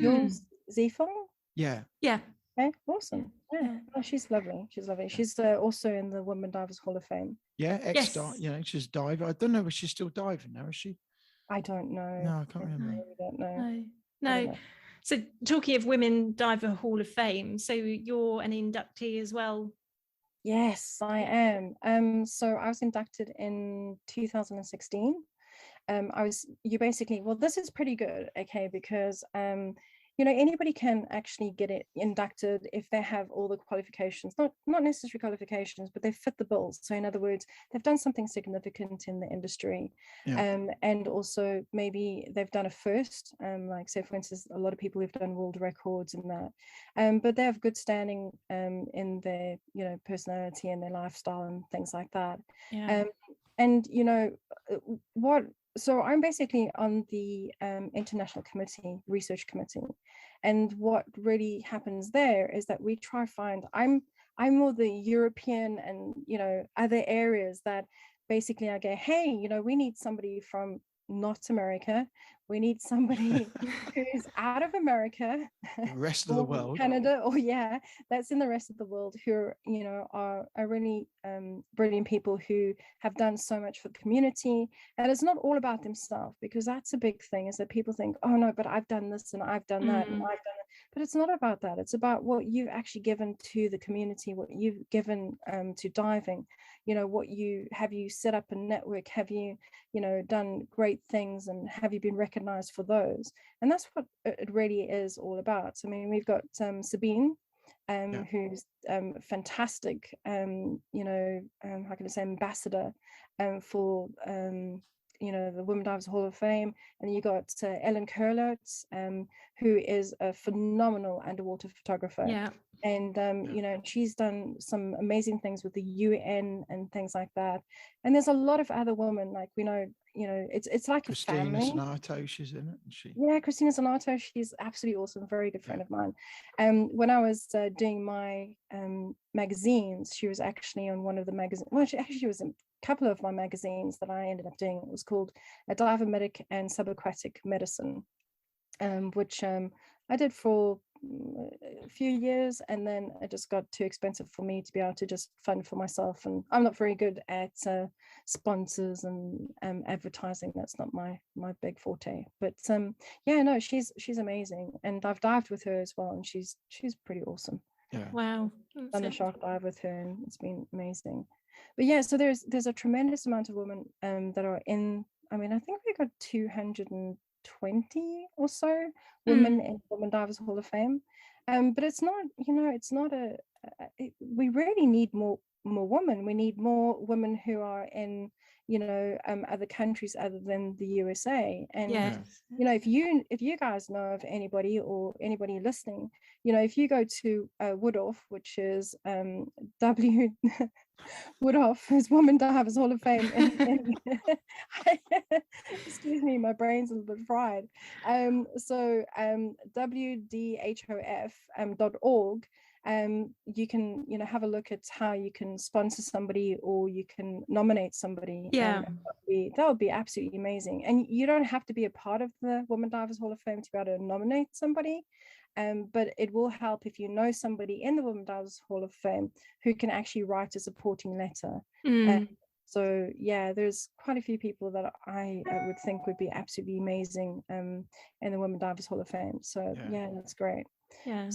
Ziefel? Yeah. Okay, awesome. Yeah. Oh, she's lovely. She's also in the Women Divers Hall of Fame. Yeah, you know, she's diver. I don't know if she's still diving now, is she? I don't know. No, I can't remember. I don't know. No. So talking of Women Diver Hall of Fame, so you're an inductee as well? Yes, I am. So I was inducted in 2016. This is pretty good, okay, because you know, anybody can actually get it inducted if they have all the qualifications, not necessary qualifications, but they fit the bills. So in other words, they've done something significant in the industry, and also maybe they've done a first, like say for instance, a lot of people who've done world records and that, but they have good standing in their, you know, personality and their lifestyle and things like that. And you know so I'm basically on the international committee, research committee, and what really happens there is that we try find, I'm more the European and, you know, other areas that basically I go, hey, you know, we need somebody from not America, we need somebody who's out of America, the rest of the world, Canada, or that's in the rest of the world, who you know are really brilliant people who have done so much for the community. And it's not all about themselves, because that's a big thing, is that people think, oh no, but I've done this and I've done that and I've done it. But it's not about that. It's about what you've actually given to the community, what you've given to diving. You know, what you set up a network, have you, you know, done great things, and have you been recognized recognized for those. And that's what it really is all about. I mean, we've got Sabine, who's fantastic, how can I say, ambassador for the Women Divers Hall of Fame. And you got Ellen Kurlotz, who is a phenomenal underwater photographer. Yeah. And she's done some amazing things with the UN and things like that. And there's a lot of other women, like it's like Christina a family. Zanato, she's in it, she. Yeah, Christina Zanato, she's absolutely awesome, very good friend of mine. When I was doing my magazines, she was actually on one of the magazines. Well, she was in a couple of my magazines that I ended up doing. It was called A Diver Medic and Subaquatic Medicine, which I did for a few years, and then it just got too expensive for me to be able to just fund for myself, and I'm not very good at sponsors and advertising. That's not my big forte, but she's amazing, and I've dived with her as well, and she's pretty awesome. Yeah. Wow. Done the shark dive with her, and it's been amazing. But yeah, so there's a tremendous amount of women that are in. I mean, I think we got 220 or so women in Women Divers Hall of Fame, but it's not, we really need more women. We need more women who are in other countries other than the USA. And if you guys know of anybody, or anybody listening, if you go to WDHOF, which is WDHOF is Women Divers Hall of Fame. Excuse me, my brain's a little bit fried. WDHOF.org. You can have a look at how you can sponsor somebody, or you can nominate somebody. That would be absolutely amazing. And you don't have to be a part of the Women Divers Hall of Fame to be able to nominate somebody, but it will help if you know somebody in the Women Divers Hall of Fame who can actually write a supporting letter. So yeah, there's quite a few people that I would think would be absolutely amazing in the Women Divers Hall of Fame. So yeah, that's great. Yeah,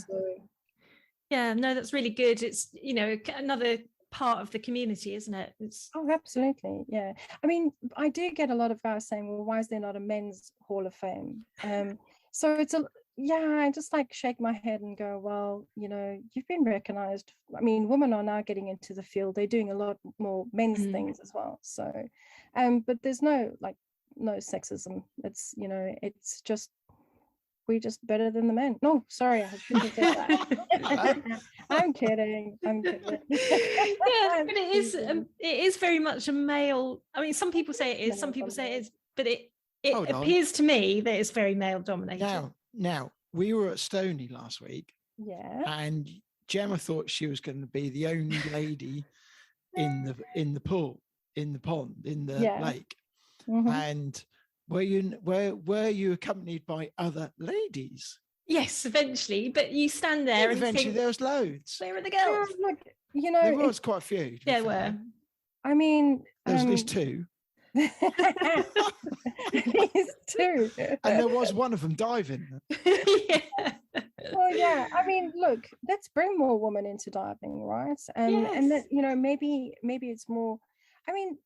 no, that's really good. It's another part of the community, isn't it? Oh, absolutely. Yeah, I mean, I do get a lot of guys saying, well, why is there not a men's Hall of Fame? So it's I just like shake my head and go, well, you've been recognized. I mean, women are now getting into the field. They're doing a lot more men's things as well. So but there's no sexism. It's it's just, we're just better than the men. No, sorry, I shouldn't have said that. I'm kidding. Yeah, but it is very much a male. I mean, some people say it is, some people say it is, but it appears to me that it's very male dominated. Now we were at Stony last week. Yeah. And Gemma thought she was going to be the only lady in the pool, in the pond, in the lake. And were you accompanied by other ladies? Yes, eventually, but you stand there and eventually think, there was loads. Where are the girls? There was quite a few. There were. I mean, there was at least two. At least two. And there was one of them diving. Well, yeah. I mean, look, let's bring more women into diving, right? And that, maybe it's more. I mean,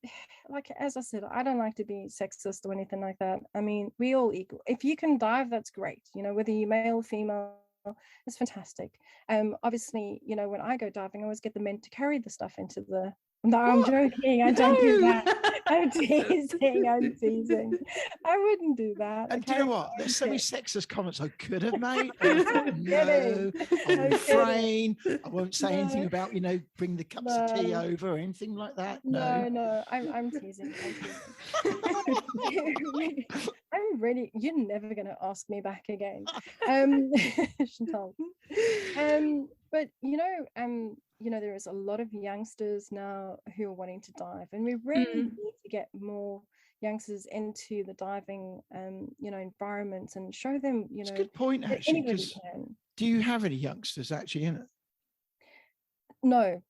like, as I said, I don't like to be sexist or anything like that. I mean, we all equal. If you can dive, that's great. Whether you're male, female, it's fantastic. Obviously, when I go diving, I always get the men to carry the stuff into the. No, I'm joking. I don't do that. I'm teasing. I wouldn't do that. And do you know what? There's so many sexist comments I could have made. No, I'll refrain. I won't say anything about, bring the cups of tea over or anything like that. No, I'm teasing. I'm really. You're never going to ask me back again, Chantelle. But there is a lot of youngsters now who are wanting to dive, and we really need to get more youngsters into the diving environment and show them it's a good point, actually, because do you have any youngsters actually in it? No,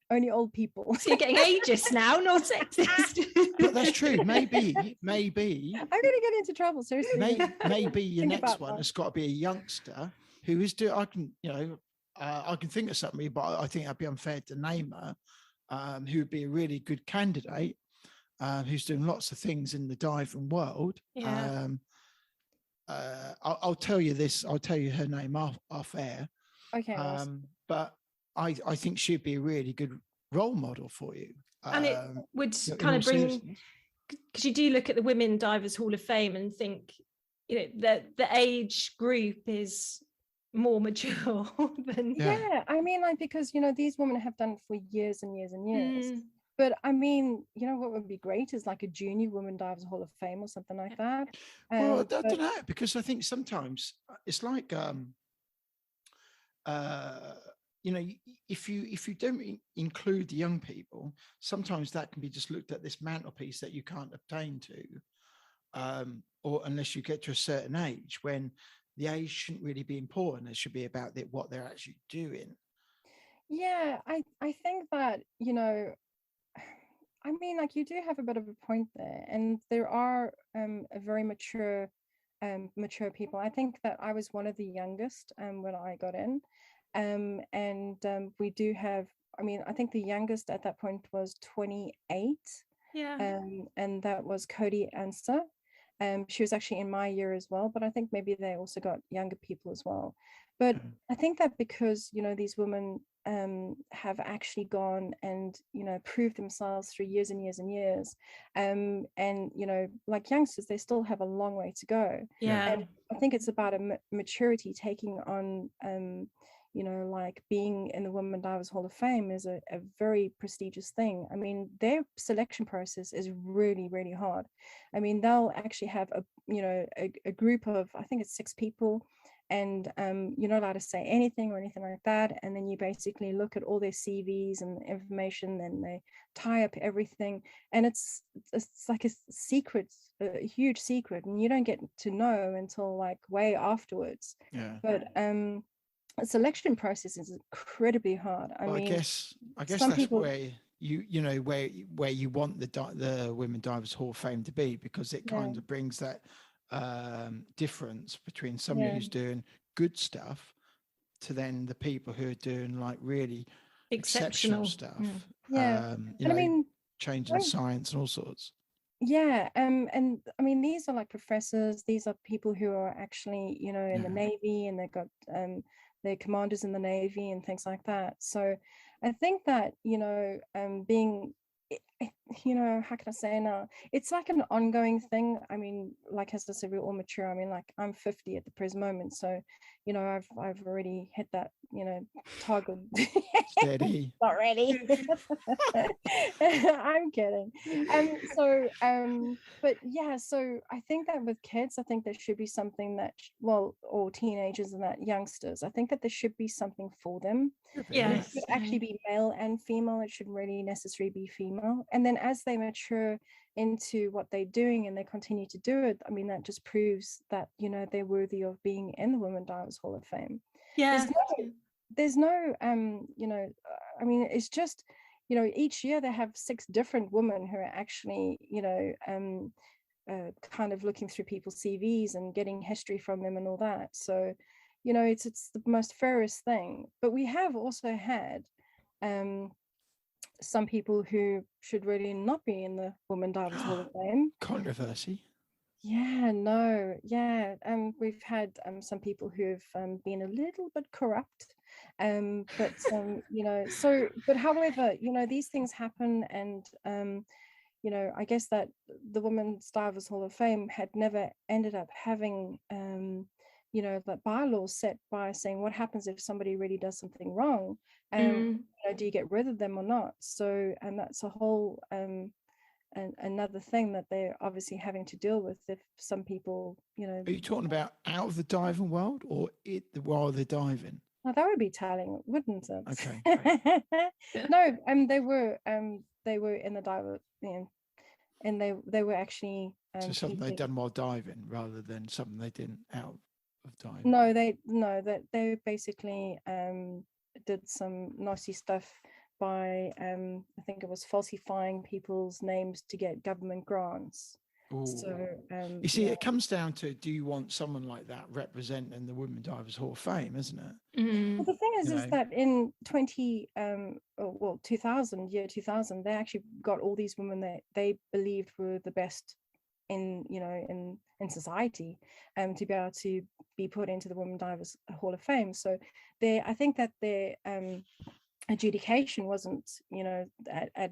only old people. So you're getting ageist now, not sexist. But that's true. Maybe I'm going to get into trouble, seriously. Maybe your next one has got to be a youngster who is I can think of somebody, but I think that'd be unfair to name her, who would be a really good candidate, who's doing lots of things in the diving world. Yeah. I'll tell you this. I'll tell you her name off air. Okay. Nice. But I think she'd be a really good role model for you. And it would in kind all of bring, seriousness. because you do look at the Women Divers Hall of Fame and think, that the age group is more mature than. Yeah, I mean, like, because these women have done it for years and years and years. But I mean, what would be great is like a junior Women Divers Hall of Fame or something like that. Well, I don't know, because I think sometimes it's like if you don't include the young people, sometimes that can be just looked at this mantelpiece that you can't obtain to, or unless you get to a certain age, when the age shouldn't really be important. It should be about what they're actually doing. Yeah, I think that, I mean, like, you do have a bit of a point there, and there are a very mature people. I think that I was one of the youngest when I got in, and we do have, I mean, I think the youngest at that point was 28. Yeah. And that was Cody Anser. She was actually in my year as well, but I think maybe they also got younger people as well. But I think that because these women have actually gone and proved themselves through years and years and years, and like youngsters, they still have a long way to go. Yeah. And I think it's about a maturity, taking on like being in the Women Divers Hall of Fame is a very prestigious thing. I mean, their selection process is really, really hard. I mean, they'll actually have a group of, I think it's 6 people, and you're not allowed to say anything or anything like that. And then you basically look at all their CVs and information, and they tie up everything. And it's like a secret, a huge secret, and you don't get to know until like way afterwards. Yeah. But the selection process is incredibly hard. I mean, I guess some that's people, where where you want the Women Divers Hall of Fame to be, because it kind of brings that difference between somebody who's doing good stuff to then the people who are doing like really exceptional stuff. And I mean, changing science and all sorts. Yeah, and I mean, these are like professors. These are people who are actually, in the Navy, and they've got they're commanders in the Navy and things like that. So I think that being, how can I say now? It's like an ongoing thing. I mean, like as I said, we're all mature. I mean, like I'm 50 at the present moment, so I've already hit that target. Steady. Not ready. I'm kidding. But yeah, so I think that with kids, I think there should be something that, or teenagers and that youngsters, I think that there should be something for them. Yeah. It should actually be male and female. It shouldn't really necessarily be female. And then as they mature into what they're doing and they continue to do it, I mean, that just proves that, they're worthy of being in the Women Divers Hall of Fame. Yeah. There's no I mean, it's just, each year they have 6 different women who are actually, kind of looking through people's CVs and getting history from them and all that. So, it's the most fairest thing. But we have also had some people who should really not be in the Women Divers Hall of Fame. Controversy. Yeah, no, yeah. We've had some people who've been a little bit corrupt, but but however, these things happen, and I guess that the Women's Divers Hall of Fame had never ended up having the bylaws set by saying what happens if somebody really does something wrong, do you get rid of them or not? So, and that's a whole and another thing that they're obviously having to deal with if some people, Are you talking about out of the diving world, or while they're diving? Well, that would be telling, wouldn't it? Okay. No, they were in the diver, and they were actually so something they'd done while diving rather than something they didn't out of diving. No, they basically did some nasty stuff by I think it was falsifying people's names to get government grants. Ooh. So you see, it comes down to, do you want someone like that representing the Women Divers Hall of Fame, isn't it? Well, the thing is that in 2000, they actually got all these women that they believed were the best in in society, to be able to be put into the Women Divers Hall of Fame. So I think that their adjudication wasn't at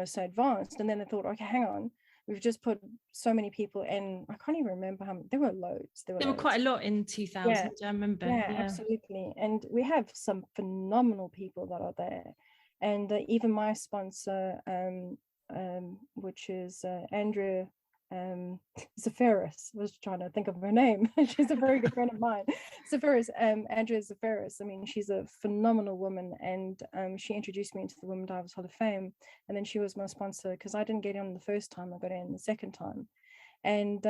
so advanced, and then they thought, okay, hang on, we've just put so many people in. I can't even remember how many. There were loads. There were quite a lot in 2000. I remember. Yeah, absolutely. And we have some phenomenal people that are there, and even my sponsor, which is Andrea Zaferis. I was trying to think of her name. She's a very good friend of mine. Zaferis, Andrea Zaferis. I mean, she's a phenomenal woman, and she introduced me into the Women Divers Hall of Fame, and then she was my sponsor because I didn't get in the first time. I got in the second time, and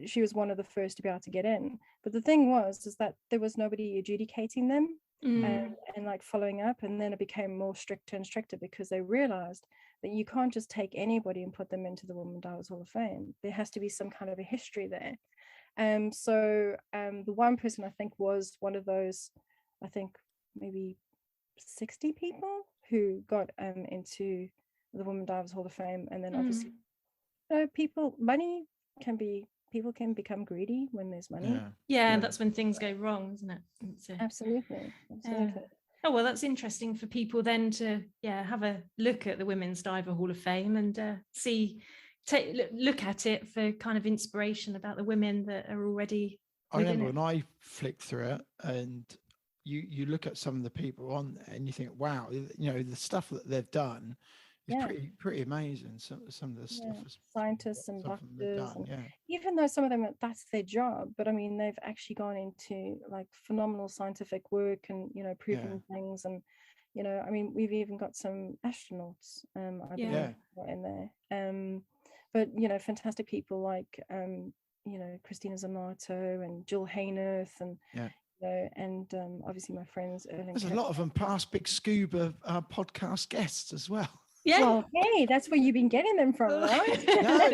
she was one of the first to be able to get in. But the thing is that there was nobody adjudicating them. And like following up, and then it became more stricter and stricter because they realized that you can't just take anybody and put them into the Women Divers Hall of Fame. There has to be some kind of a history there. So the one person I think was one of those, I think maybe 60 people who got into the Women Divers Hall of Fame. And then obviously people can become greedy when there's money. Yeah, that's when things go wrong, isn't it? Absolutely. Oh, well, that's interesting for people then to have a look at the Women's Diver Hall of Fame and look at it for kind of inspiration about the women that are already I remember when I flicked through it, and you look at some of the people on there and you think, wow, the stuff that they've done is pretty amazing. Some of the stuff scientists and doctors, even though some of them that's their job, but I mean they've actually gone into like phenomenal scientific work and proving things, and I mean we've even got some astronauts I believe in there, but fantastic people like Christina Zamato and Jill Haynorth and and obviously my friends there's a lot of them past BiG Scuba podcast guests as well. Yeah. Well, hey, that's where you've been getting them from, right?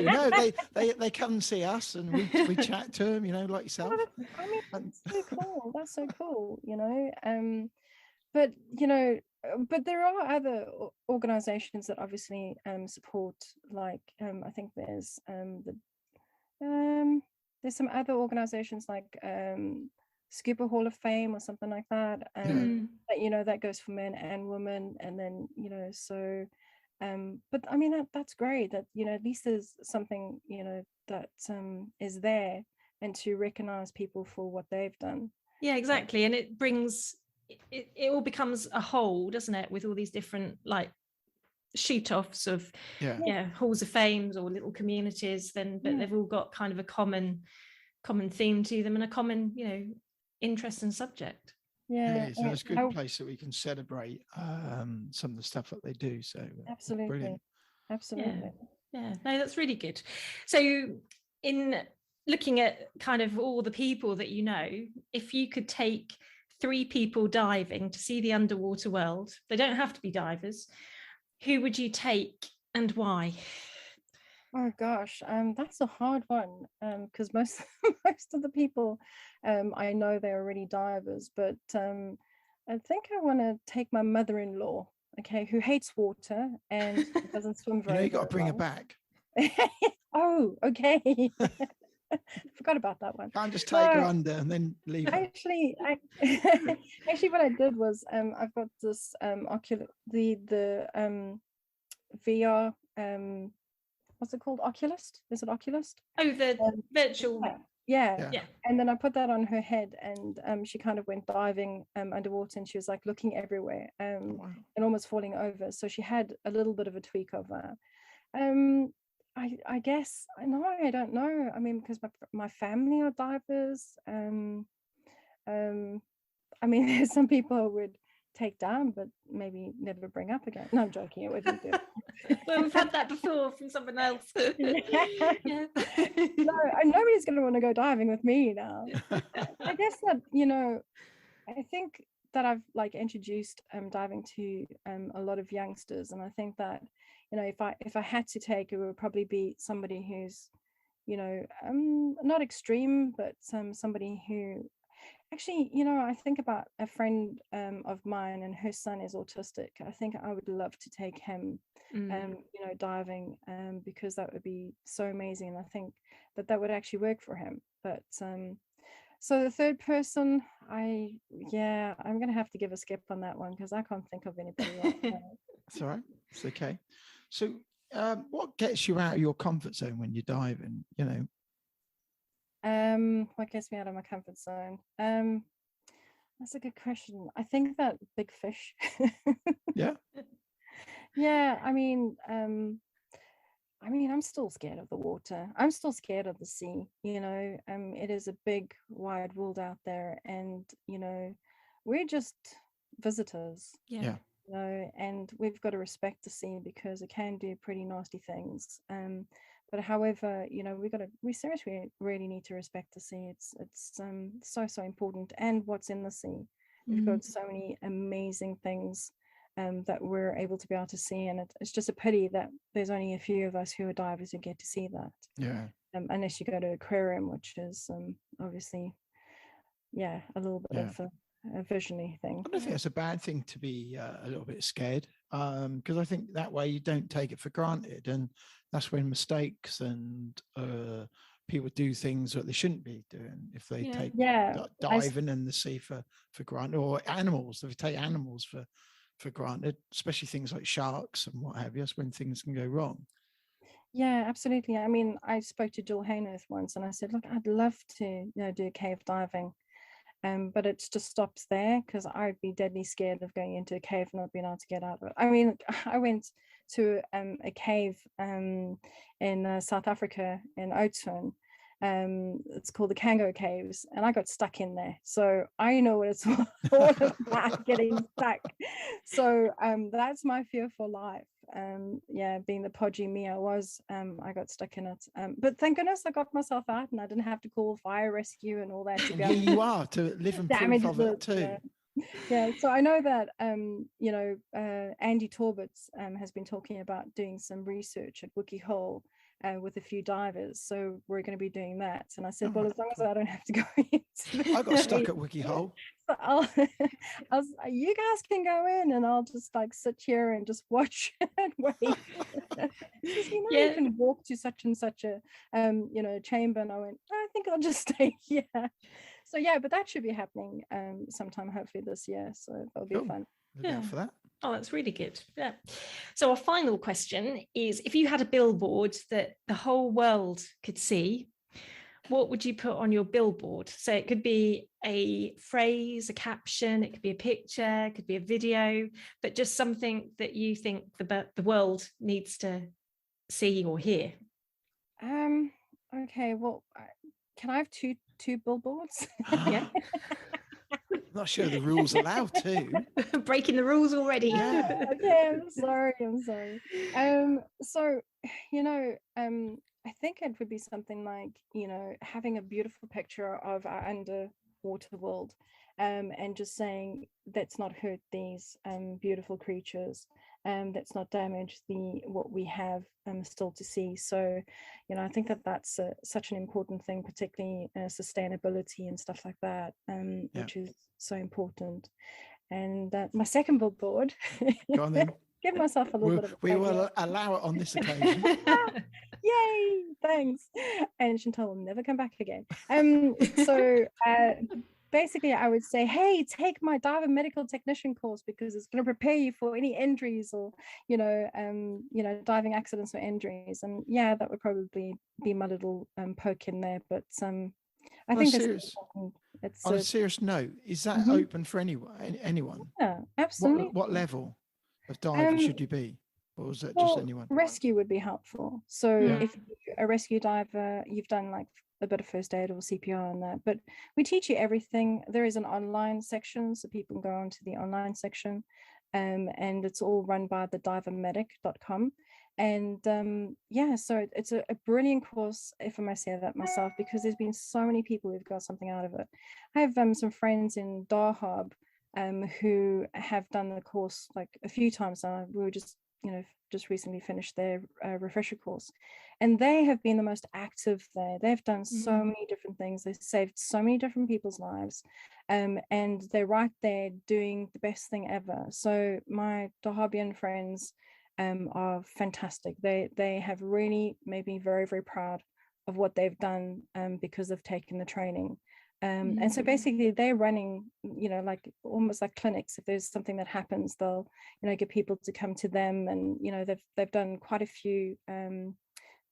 No, they come and see us, and we chat to them, like yourself. I mean, that's so cool. That's so cool, But but there are other organisations that obviously support. Like I think there's some other organisations like Scuba Hall of Fame or something like that. That that goes for men and women, and then so. But I mean that's great that at least there's something that is there, and to recognize people for what they've done. Yeah, exactly. And it brings it all becomes a whole, doesn't it, with all these different like shoot-offs of halls of fames or little communities, but they've all got kind of a common theme to them and a common interest and subject. It's a good place that we can celebrate some of the stuff that they do. So absolutely, brilliant. Absolutely. No, that's really good. So in looking at kind of all the people that if you could take 3 people diving to see the underwater world, they don't have to be divers, who would you take and why? Oh gosh, that's a hard one, because most of the people I know they're already divers, but I think I want to take my mother-in-law, who hates water and doesn't swim very well. You got to bring her back. Oh, okay. Forgot about that one. Can't just take her under and then leave her. Actually, what I did was I've got this the VR what's it called? Oculist? Is it Oculist? Oh, the virtual. Yeah. And then I put that on her head, and she kind of went diving underwater, and she was like looking everywhere and almost falling over. So she had a little bit of a tweak of that. I guess I don't know. I mean, because my family are divers. I mean, there's some people I would take down, but maybe never bring up again. No, I'm joking. I wouldn't do it. Well, we've had that before from someone else. No, nobody's going to want to go diving with me now. I guess that I think that I've like introduced diving to a lot of youngsters, and I think that if I had to take, it would probably be somebody who's not extreme, but somebody who Actually, you know, I think about a friend of mine, and her son is autistic. I think I would love to take him, you know, diving, because that would be so amazing. And I think that would actually work for him. But so the third person, I'm going to have to give a skip on that one because I can't think of anybody right now. That's all right. It's okay. So, what gets you out of your comfort zone when you're diving? You know. What gets me out of my comfort zone? That's a good question. I think that big fish. Yeah. Yeah, I mean, I'm still scared of the water. I'm still scared of the sea. You know, it is a big, wide world out there, and you know, we're just visitors. Yeah. You know, and we've got to respect the sea because it can do pretty nasty things. But however, you know, we seriously really need to respect the sea. It's so important, and what's in the sea. We've got so many amazing things that we're able to be able to see, and it's just a pity that there's only a few of us who are divers who get to see that. Yeah. Unless you go to aquarium, which is obviously, a little bit of a visionary thing. I don't think it's a bad thing to be a little bit scared, because I think that way you don't take it for granted, and that's when mistakes and people do things that they shouldn't be doing if they take diving in the sea for granted, or animals, if you take animals for granted, especially things like sharks and what have you. That's when things can go wrong. Yeah, absolutely. I mean, I spoke to Jill Haynorth once, and I said, look, I'd love to do cave diving. But it just stops there because I'd be deadly scared of going into a cave and not being able to get out of it. I mean, I went to a cave in South Africa in Oudtshoorn. It's called the Kango Caves, and I got stuck in there. So I know what it's all about, getting stuck. So that's my fear for life. Being the podgy me I was, I got stuck in it. But thank goodness I got myself out, and I didn't have to call fire rescue and all that to go. Here you are to live in proof of it too. Yeah, so I know that Andy Torbitz has been talking about doing some research at WDHOF with a few divers, so we're going to be doing that. And I said, well, as long as I don't have to go into I got stuck at WDHOF. So you guys can go in, and I'll just like sit here and just watch and wait. Because you can walk to such and such a chamber, and I went, I think I'll just stay here. So but that should be happening sometime hopefully this year, so that'll be fun. Look out for that. Oh, that's really good. Yeah. So our final question is, if you had a billboard that the whole world could see, what would you put on your billboard? So it could be a phrase, a caption, it could be a picture, it could be a video, but just something that you think the world needs to see or hear. Okay, well, can I have two billboards? Yeah. Not sure the rules allow two. Breaking the rules already. Yeah, okay, I'm sorry. So I think it would be something like, having a beautiful picture of our underwater world, and just saying, let's not hurt these beautiful creatures, let's not damage what we have still to see. So I think that's such an important thing, particularly sustainability and stuff like that, which is so important. And my second billboard, Go on then. give myself a little bit of we will allow it on this occasion. Yay, thanks. And Chantelle will never come back again. So basically I would say, hey, take my diver medical technician course, because it's going to prepare you for any injuries or diving accidents or injuries. And that would probably be my little poke in there. But I think it's on a serious note, is that open for anyone? Yeah, absolutely. What level of diving should you be? Or is that just anyone? Rescue would be helpful. So if you're a rescue diver, you've done like a bit of first aid or CPR and that, but we teach you everything. There is an online section, so people can go onto the online section, and it's all run by the divermedic.com. And so it's a brilliant course, if I may say that myself, because there's been so many people who've got something out of it. I have some friends in Darhab who have done the course like a few times now. We were just recently finished their refresher course, And they have been the most active there. They've done so many different things. They've saved so many different people's lives. And they're right there doing the best thing ever. So my Dahabian friends are fantastic. They have really made me very, very proud of what they've done because they've taken the training. And so basically they're running, like almost like clinics. If there's something that happens, they'll, get people to come to them. And, they've done quite a few,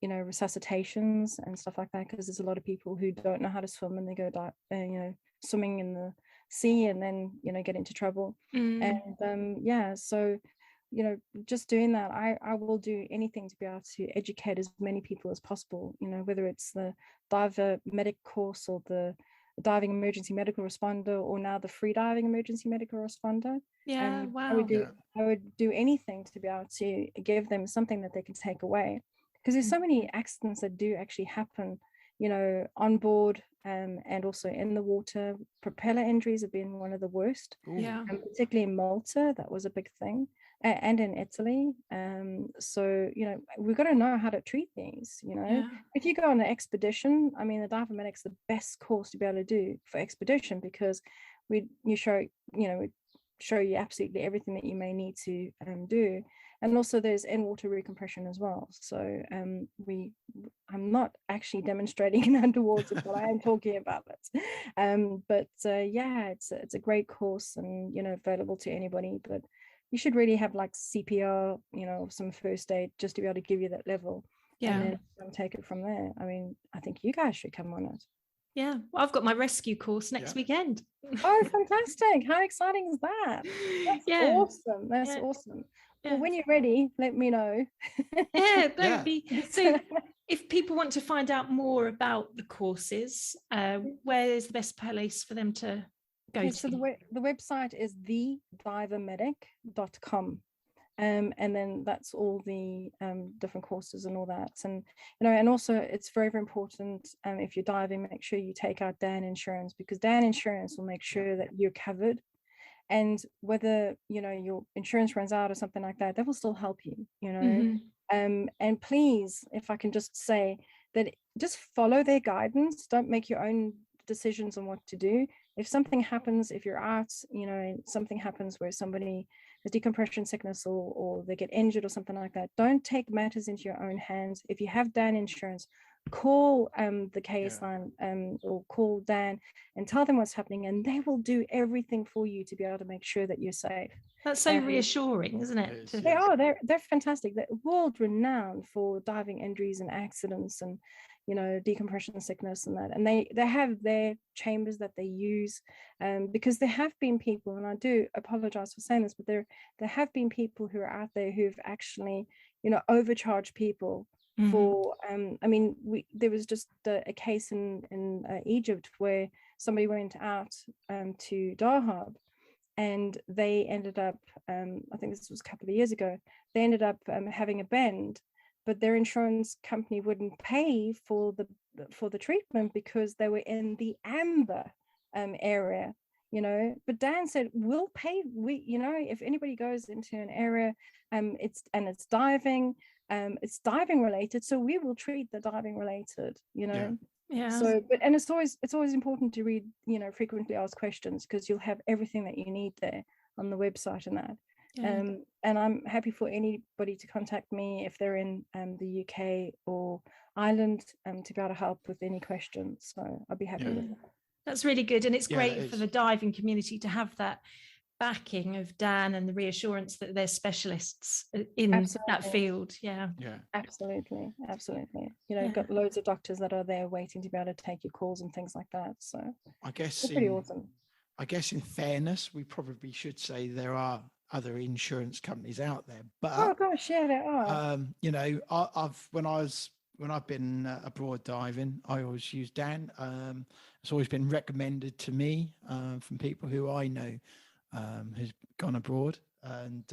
resuscitations and stuff like that, because there's a lot of people who don't know how to swim and they go, swimming in the sea and then, get into trouble. And so, just doing that, I will do anything to be able to educate as many people as possible, whether it's the diver medic course or the diving emergency medical responder, or now the free diving emergency medical responder. Wow. I would do anything to be able to give them something that they can take away, because there's so many accidents that do actually happen, on board and also in the water. Propeller injuries have been one of the worst. Yeah. Particularly in Malta, that was a big thing, and in Italy. So we've got to know how to treat these. If you go on an expedition, I mean, the diver medic's the best course to be able to do for expedition, because we show you absolutely everything that you may need to do. And also there's in-water recompression as well. So I'm not actually demonstrating underwater, but I am talking about it. It's a great course, and available to anybody. But you should really have like CPR, some first aid, just to be able to give you that level. Yeah. And then take it from there. I mean, I think you guys should come on it. Yeah, well, I've got my rescue course next weekend. Oh, fantastic. How exciting is that? That's awesome. That's awesome. Well, when you're ready, let me know. So if people want to find out more about the courses, where is the best place for them to go to? So the website is thedivermedic.com. And then that's all the different courses and all that. And and also it's very, very important, if you're diving, make sure you take out DAN insurance, because DAN insurance will make sure that you're covered. And whether your insurance runs out or something like that, that will still help you. And please, if I can just say that, just follow their guidance. Don't make your own decisions on what to do. If something happens, if you're out, and something happens where somebody has decompression sickness or they get injured or something like that, don't take matters into your own hands. If you have DAN insurance, call the KS line or call Dan and tell them what's happening, and they will do everything for you to be able to make sure that you're safe. That's so reassuring, isn't it? They are. They're fantastic. They're world renowned for diving injuries and accidents and decompression sickness and that. And they have their chambers that they use, because there have been people, and I do apologize for saying this, but there have been people who are out there who've actually overcharged people for there was just a case in Egypt where somebody went out to Dahab, and they ended up I think this was a couple of years ago, they ended up having a bend, but their insurance company wouldn't pay for the treatment because they were in the amber area. But Dan said, we'll pay. If anybody goes into an area, it's diving, it's diving related, so we will treat the diving related. So, and it's always important to read, frequently asked questions, because you'll have everything that you need there on the website and that. And I'm happy for anybody to contact me if they're in the UK or Ireland to be able to help with any questions. So I'll be happy with that. That's really good. And it's great for the diving community to have that backing of Dan and the reassurance that there's specialists in that field. Absolutely. You've got loads of doctors that are there waiting to be able to take your calls and things like that. So I guess it's pretty awesome. I guess in fairness, we probably should say there are other insurance companies out there, but oh gosh, there are. When I've been abroad diving, I always use Dan. It's always been recommended to me from people who I know who's gone abroad, and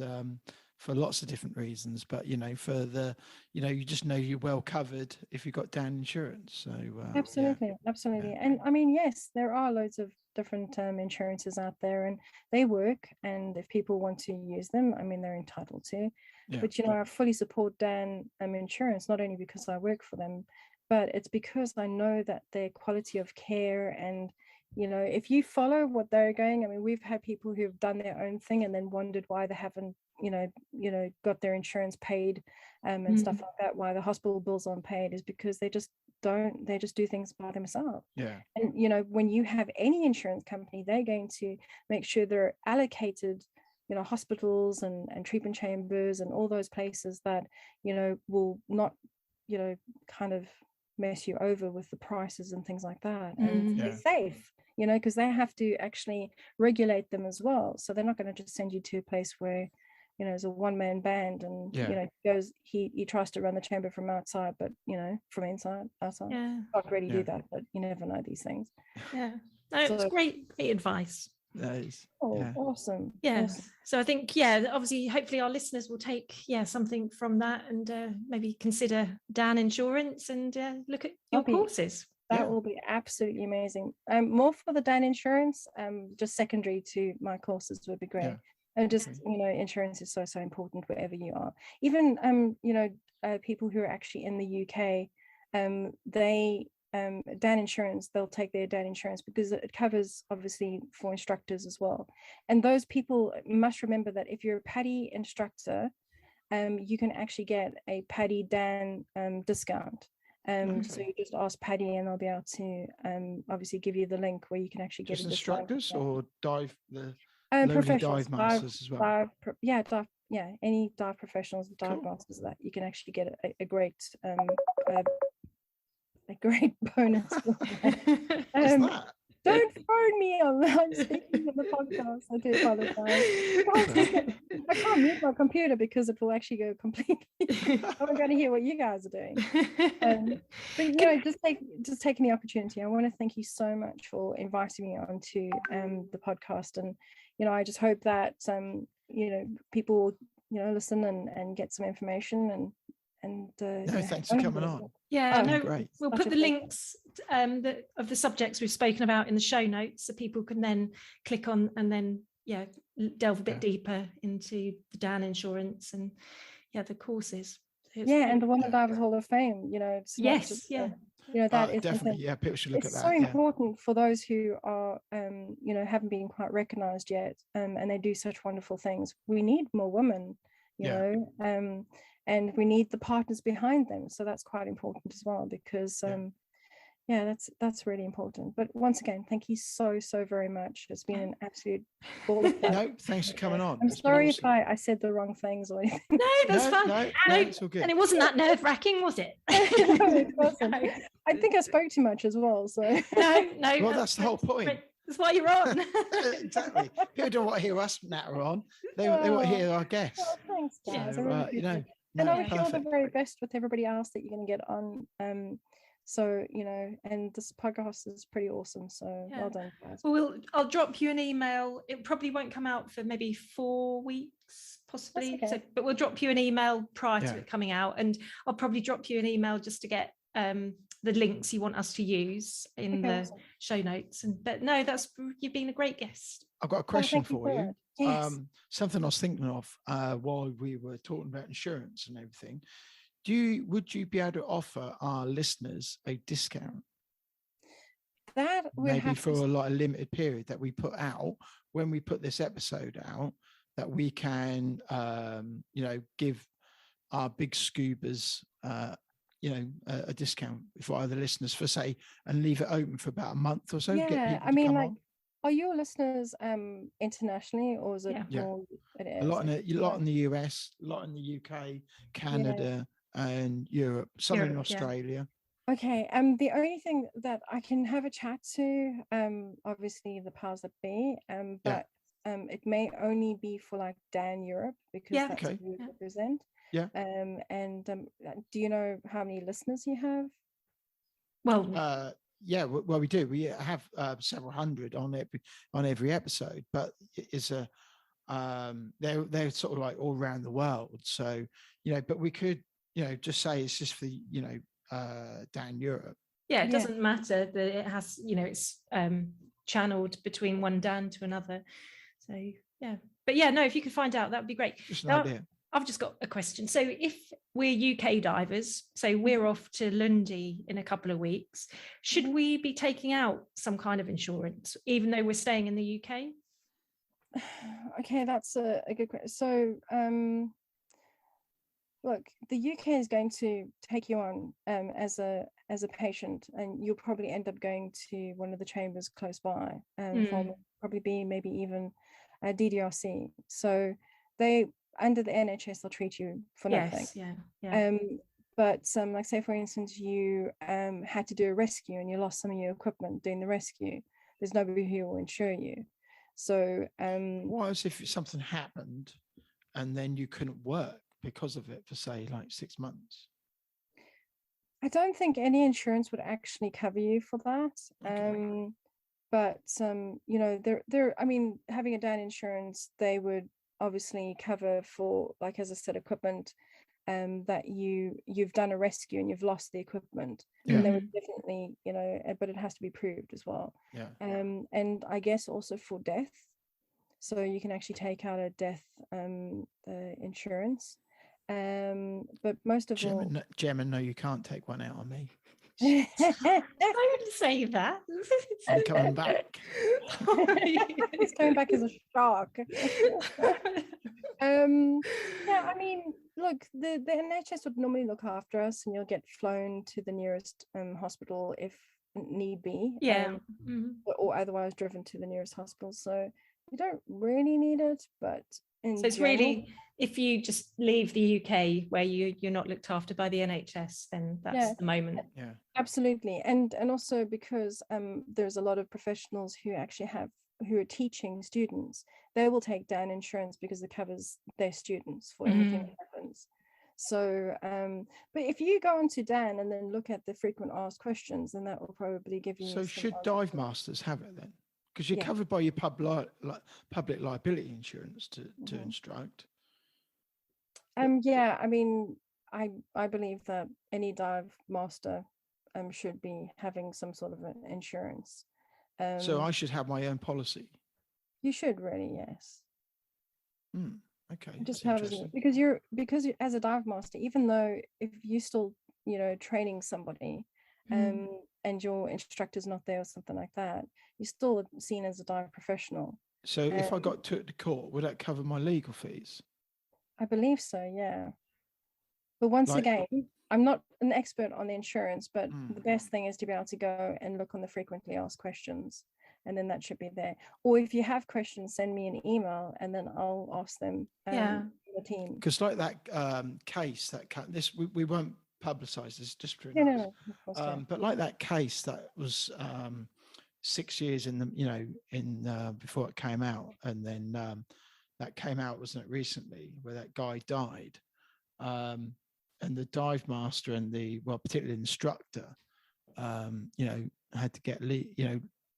for lots of different reasons, but for the you just know you're well covered if you've got down insurance. So absolutely. And I mean, yes, there are loads of different insurances out there, and they work, and if people want to use them, I mean, they're entitled to. But I fully support Dan Insurance, not only because I work for them, but it's because I know that their quality of care, and if you follow what they're going, I mean, we've had people who've done their own thing and then wondered why they haven't got their insurance paid and stuff like that, why the hospital bills aren't paid, is because they just do things by themselves. And when you have any insurance company, they're going to make sure they're allocated hospitals and treatment chambers and all those places that will not kind of mess you over with the prices and things like that, and they're safe, because they have to actually regulate them as well. So they're not going to just send you to a place where it's a one-man band and he tries to run the chamber from outside, but from outside can't really do that. But you never know these things. It's great advice. That is awesome. So I think obviously hopefully our listeners will take something from that, and maybe consider Dan Insurance and look at your courses. That will be absolutely amazing. More for the Dan Insurance, just secondary to my courses would be great. And just insurance is so important wherever you are. Even people who are actually in the UK, they Dan Insurance, they'll take their Dan Insurance because it covers obviously for instructors as well. And those people must remember that if you're a PADI instructor, you can actually get a PADI Dan discount. So you just ask PADI and they'll be able to obviously give you the link where you can actually get just instructors or dive professionals, dive masters as well. Any dive professionals, dive masters, that you can actually get a great bonus. Don't phone me on. I'm speaking on the podcast. I do apologize. I can't mute my computer because it will actually go completely. I'm going to hear what you guys are doing. But just taking the opportunity, I want to thank you so much for inviting me onto the podcast, and I just hope that people listen and get some information and thanks for coming on. Great. We'll put the links of the subjects we've spoken about in the show notes, so people can then click on and then delve a bit deeper into the Dan Insurance and the courses. And the Women Divers Hall of Fame. It's that is definitely. People should look at that. It's so important for those who are haven't been quite recognized yet, and they do such wonderful things. We need more women, and we need the partners behind them. So that's quite important as well, because that's really important. But once again, thank you so very much. It's been an absolute ball of fun. No, thanks for coming on. I'm sorry if I said the wrong things or anything. No, that's fun. No, it's all good. And it wasn't that nerve-wracking, was it? No, it wasn't. I think I spoke too much as well. So no. Well, that's the whole point. That's why you're on. Exactly. People don't want to hear us natter on. They want to hear our guests. Oh, thanks, guys. So, and I wish you all the very best with everybody else that you're going to get on. So and this podcast is pretty awesome. So well done, guys. Well, I'll drop you an email. It probably won't come out for maybe 4 weeks, possibly. Okay. So, but we'll drop you an email prior to it coming out, and I'll probably drop you an email just to get the links you want us to use in the show notes. But no, you've been a great guest. I've got a question for you. Yes. Something I was thinking of while we were talking about insurance and everything. Would you be able to offer our listeners a discount? That would maybe for a limited period that we put out when we put this episode out, that we can give our big scubas a discount for other listeners for say, and leave it open for about a month or so. Are your listeners internationally, or is it more? A lot in the US, a lot in the UK, Canada, and Europe, some in Australia. Okay. The only thing that I can have a chat to, obviously the powers that be, but it may only be for like Dan Europe, because that's what we represent. Do you know how many listeners you have? Well, we do. We have several hundred on every episode, but it's a They're sort of like all around the world. So, but we could, just say it's just for, down Europe. Yeah, it doesn't matter that it has, it's channeled between one Dan to another. So, yeah. But yeah, no, if you could find out, that would be great. Just an idea. I've just got a question. So if we're UK divers, so we're off to Lundy in a couple of weeks, should we be taking out some kind of insurance, even though we're staying in the UK? Okay, that's a good question. So, look, the UK is going to take you on as a patient, and you'll probably end up going to one of the chambers close by, from probably be maybe even a DDRC. So they, under the NHS, they'll treat you for nothing. Yeah. But like, say for instance, you had to do a rescue and you lost some of your equipment doing the rescue, there's nobody who will insure you. So what if something happened and then you couldn't work because of it for, say, like 6 months? I don't think any insurance would actually cover you for that. Okay. But I mean, having a down insurance, they would obviously cover for, like, as I said, equipment that you've done a rescue and you've lost the equipment. Yeah. And they would definitely, but it has to be proved as well. Yeah. And I guess also for death, so you can actually take out a death insurance. But most of all, Gemma, no, you can't take one out on me. Don't say that. I'm coming back. He's coming back as a shark. Yeah, I mean, look, the NHS would normally look after us, and you'll get flown to the nearest hospital if need be. Yeah. Or otherwise driven to the nearest hospital. So you don't really need it, but so it's really, if you just leave the UK where you're not looked after by the NHS, then that's the moment. Yeah, absolutely. And also because there's a lot of professionals who actually who are teaching students, they will take down insurance because it covers their students for anything that happens. So but if you go onto Dan and then look at the frequent asked questions, then that will probably give you. So should dive masters have it then? Because you're covered by your public liability insurance to instruct. Yeah, I mean, I believe that any dive master should be having some sort of an insurance. So I should have my own policy. You should really, yes. Okay. Just have it, because you as a dive master, even though if you still training somebody, and your instructor's not there or something like that, you're still seen as a dive professional. So if I got took to court, would that cover my legal fees? I believe so, yeah. But once again, I'm not an expert on the insurance, but the best thing is to be able to go and look on the frequently asked questions, and then that should be there. Or if you have questions, send me an email and then I'll ask them the team. Because like that case, we won't publicize this, just for no, of course, but like that case that was 6 years in the before it came out, and then that came out, wasn't it, recently, where that guy died, and the dive master and particularly the instructor had to get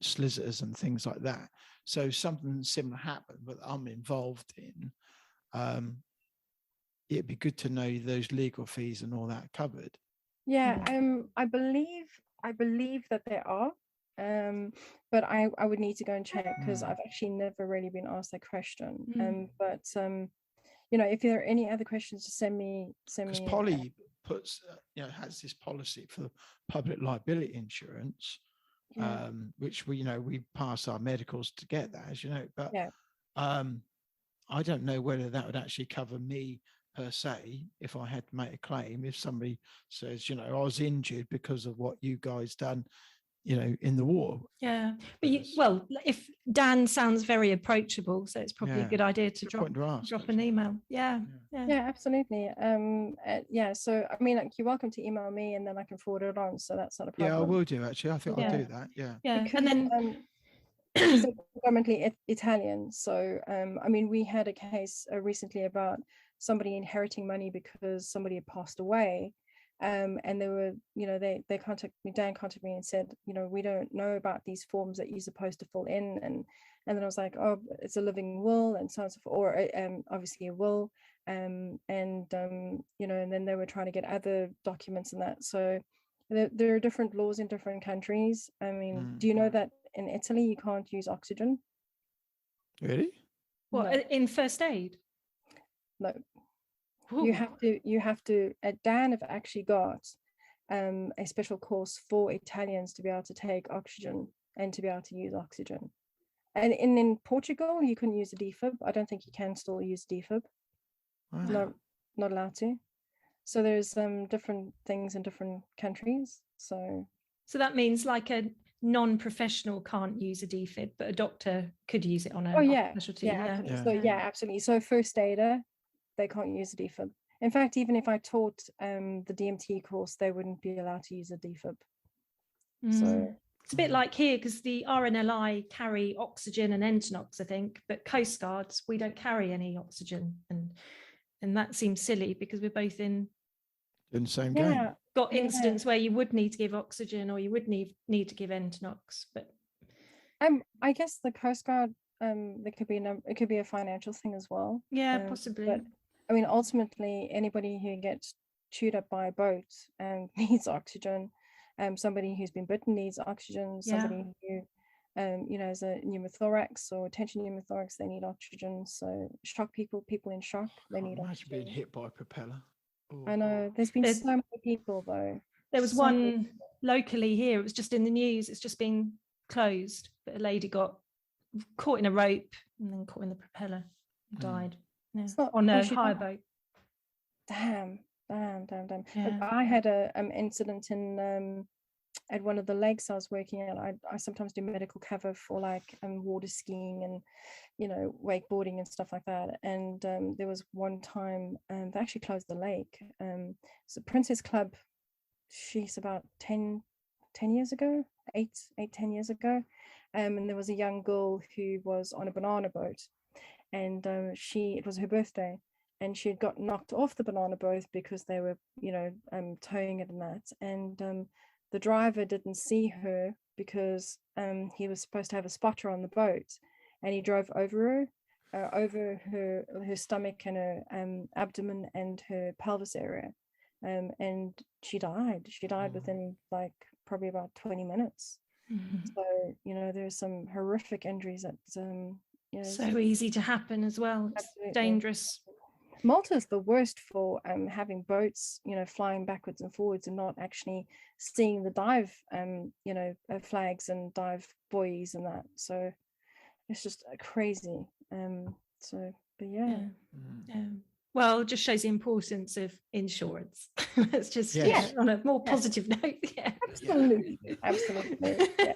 solicitors and things like that. So something similar happened, but I'm involved in. It'd be good to know those legal fees and all that covered. Yeah, I believe that there are, but I would need to go and check, because I've actually never really been asked that question. But if there are any other questions, just send me. Because Polly puts has this policy for public liability insurance, which we pass our medicals to get that, as you know. But I don't know whether that would actually cover me per se if I had to make a claim. If somebody says, I was injured because of what you guys done, in the war. Yeah, but if Dan sounds very approachable, so it's probably a good idea to drop an email. Yeah, absolutely. So I mean, you're welcome to email me and then I can forward it on, so that's not a problem. Yeah, I will do, actually. I think I'll do that. Because, and then it's predominantly Italian, so I mean, we had a case recently about somebody inheriting money because somebody had passed away, And they were, they contacted me, Dan contacted me and said, we don't know about these forms that you're supposed to fill in. And then I was like, oh, it's a living will and so on and so forth, or obviously a will. And then they were trying to get other documents and that. So there are different laws in different countries. I mean, do you know that in Italy you can't use oxygen? Really? What, No. in first aid? No. Ooh. You have to Dan have actually got a special course for Italians to be able to take oxygen and to be able to use oxygen. And in Portugal you can use a defib. I don't think you can still use defib. Wow. Not allowed to. So there's different things in different countries. So that means like a non-professional can't use a defib, but a doctor could use it on a specialty. Absolutely. So absolutely. So first aider, they can't use a defib. In fact, even if I taught the DMT course, they wouldn't be allowed to use a defib. So it's a bit like here, because the RNLI carry oxygen and Entonox, I think, but Coast Guards, we don't carry any oxygen, and that seems silly because we're both in the same game. Got incidents where you would need to give oxygen or you would need to give Entonox, but I guess the Coast Guard, there could be it could be a financial thing as well. Yeah, possibly. But I mean, ultimately, anybody who gets chewed up by a boat needs oxygen. Somebody who's been bitten needs oxygen. Somebody who, has a pneumothorax or tension pneumothorax, they need oxygen. So people in shock, they need oxygen. Being hit by a propeller. Ooh. I know. There's so many people though. There was one locally here. It was just in the news. It's just been closed, but a lady got caught in a rope and then caught in the propeller, died. Yeah. On a hire boat. Damn. Yeah. I had a incident in at one of the lakes I was working at. I sometimes do medical cover for like water skiing and wakeboarding and stuff like that. And there was one time they actually closed the lake. So Princess Club, she's about 10 years ago, 10 years ago. And there was a young girl who was on a banana boat, and it was her birthday, and she had got knocked off the banana boat because they were towing it and that, and the driver didn't see her because he was supposed to have a spotter on the boat, and he drove over her stomach and her abdomen and her pelvis area, and she died within like probably about 20 minutes. So there's some horrific injuries that so easy to happen as well. It's dangerous. Malta's the worst for having boats flying backwards and forwards and not actually seeing the dive flags and dive buoys and that. So it's just crazy. Well, it just shows the importance of insurance. Let's just on a more positive note. Absolutely. Yeah.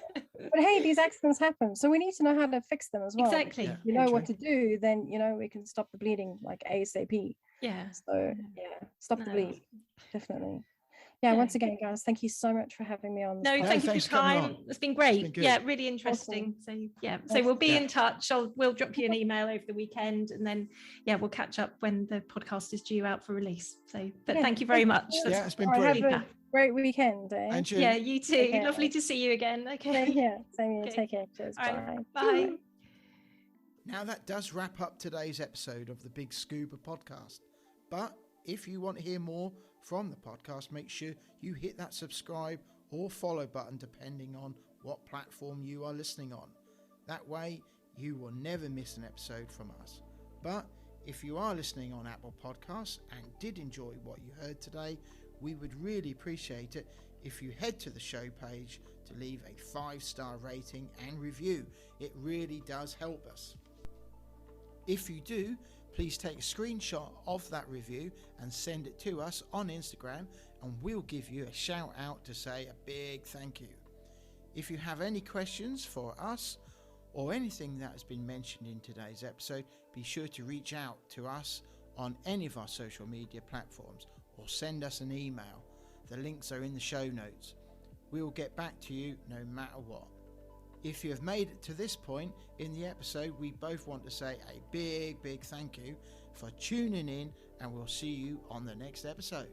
But hey, these accidents happen, so we need to know how to fix them as well. Exactly. If you know what to do, then we can stop the bleeding like ASAP. Yeah. So stop the bleed. Definitely. Yeah, once again, guys, thank you so much for having me on. Thank you for your time. It's been great. It's been really interesting. Awesome. So we'll be in touch. We'll drop you an email over the weekend, and then we'll catch up when the podcast is due out for release. So thank you very much. It's been brilliant. Have a great weekend. And you. Yeah, you too. Lovely to see you again. Okay. Same here. Okay. Take care. Cheers. Right. Bye. Now that does wrap up today's episode of the BiG Scuba Podcast. But if you want to hear more from the podcast, make sure you hit that subscribe or follow button depending on what platform you are listening on. That way you will never miss an episode from us. But if you are listening on Apple Podcasts and did enjoy what you heard today, we would really appreciate it if you head to the show page to leave a 5-star rating and review. It really does help us. If you do, please take a screenshot of that review and send it to us on Instagram, and we'll give you a shout out to say a big thank you. If you have any questions for us or anything that has been mentioned in today's episode, be sure to reach out to us on any of our social media platforms or send us an email. The links are in the show notes. We will get back to you no matter what. If you have made it to this point in the episode, we both want to say a big thank you for tuning in, and we'll see you on the next episode.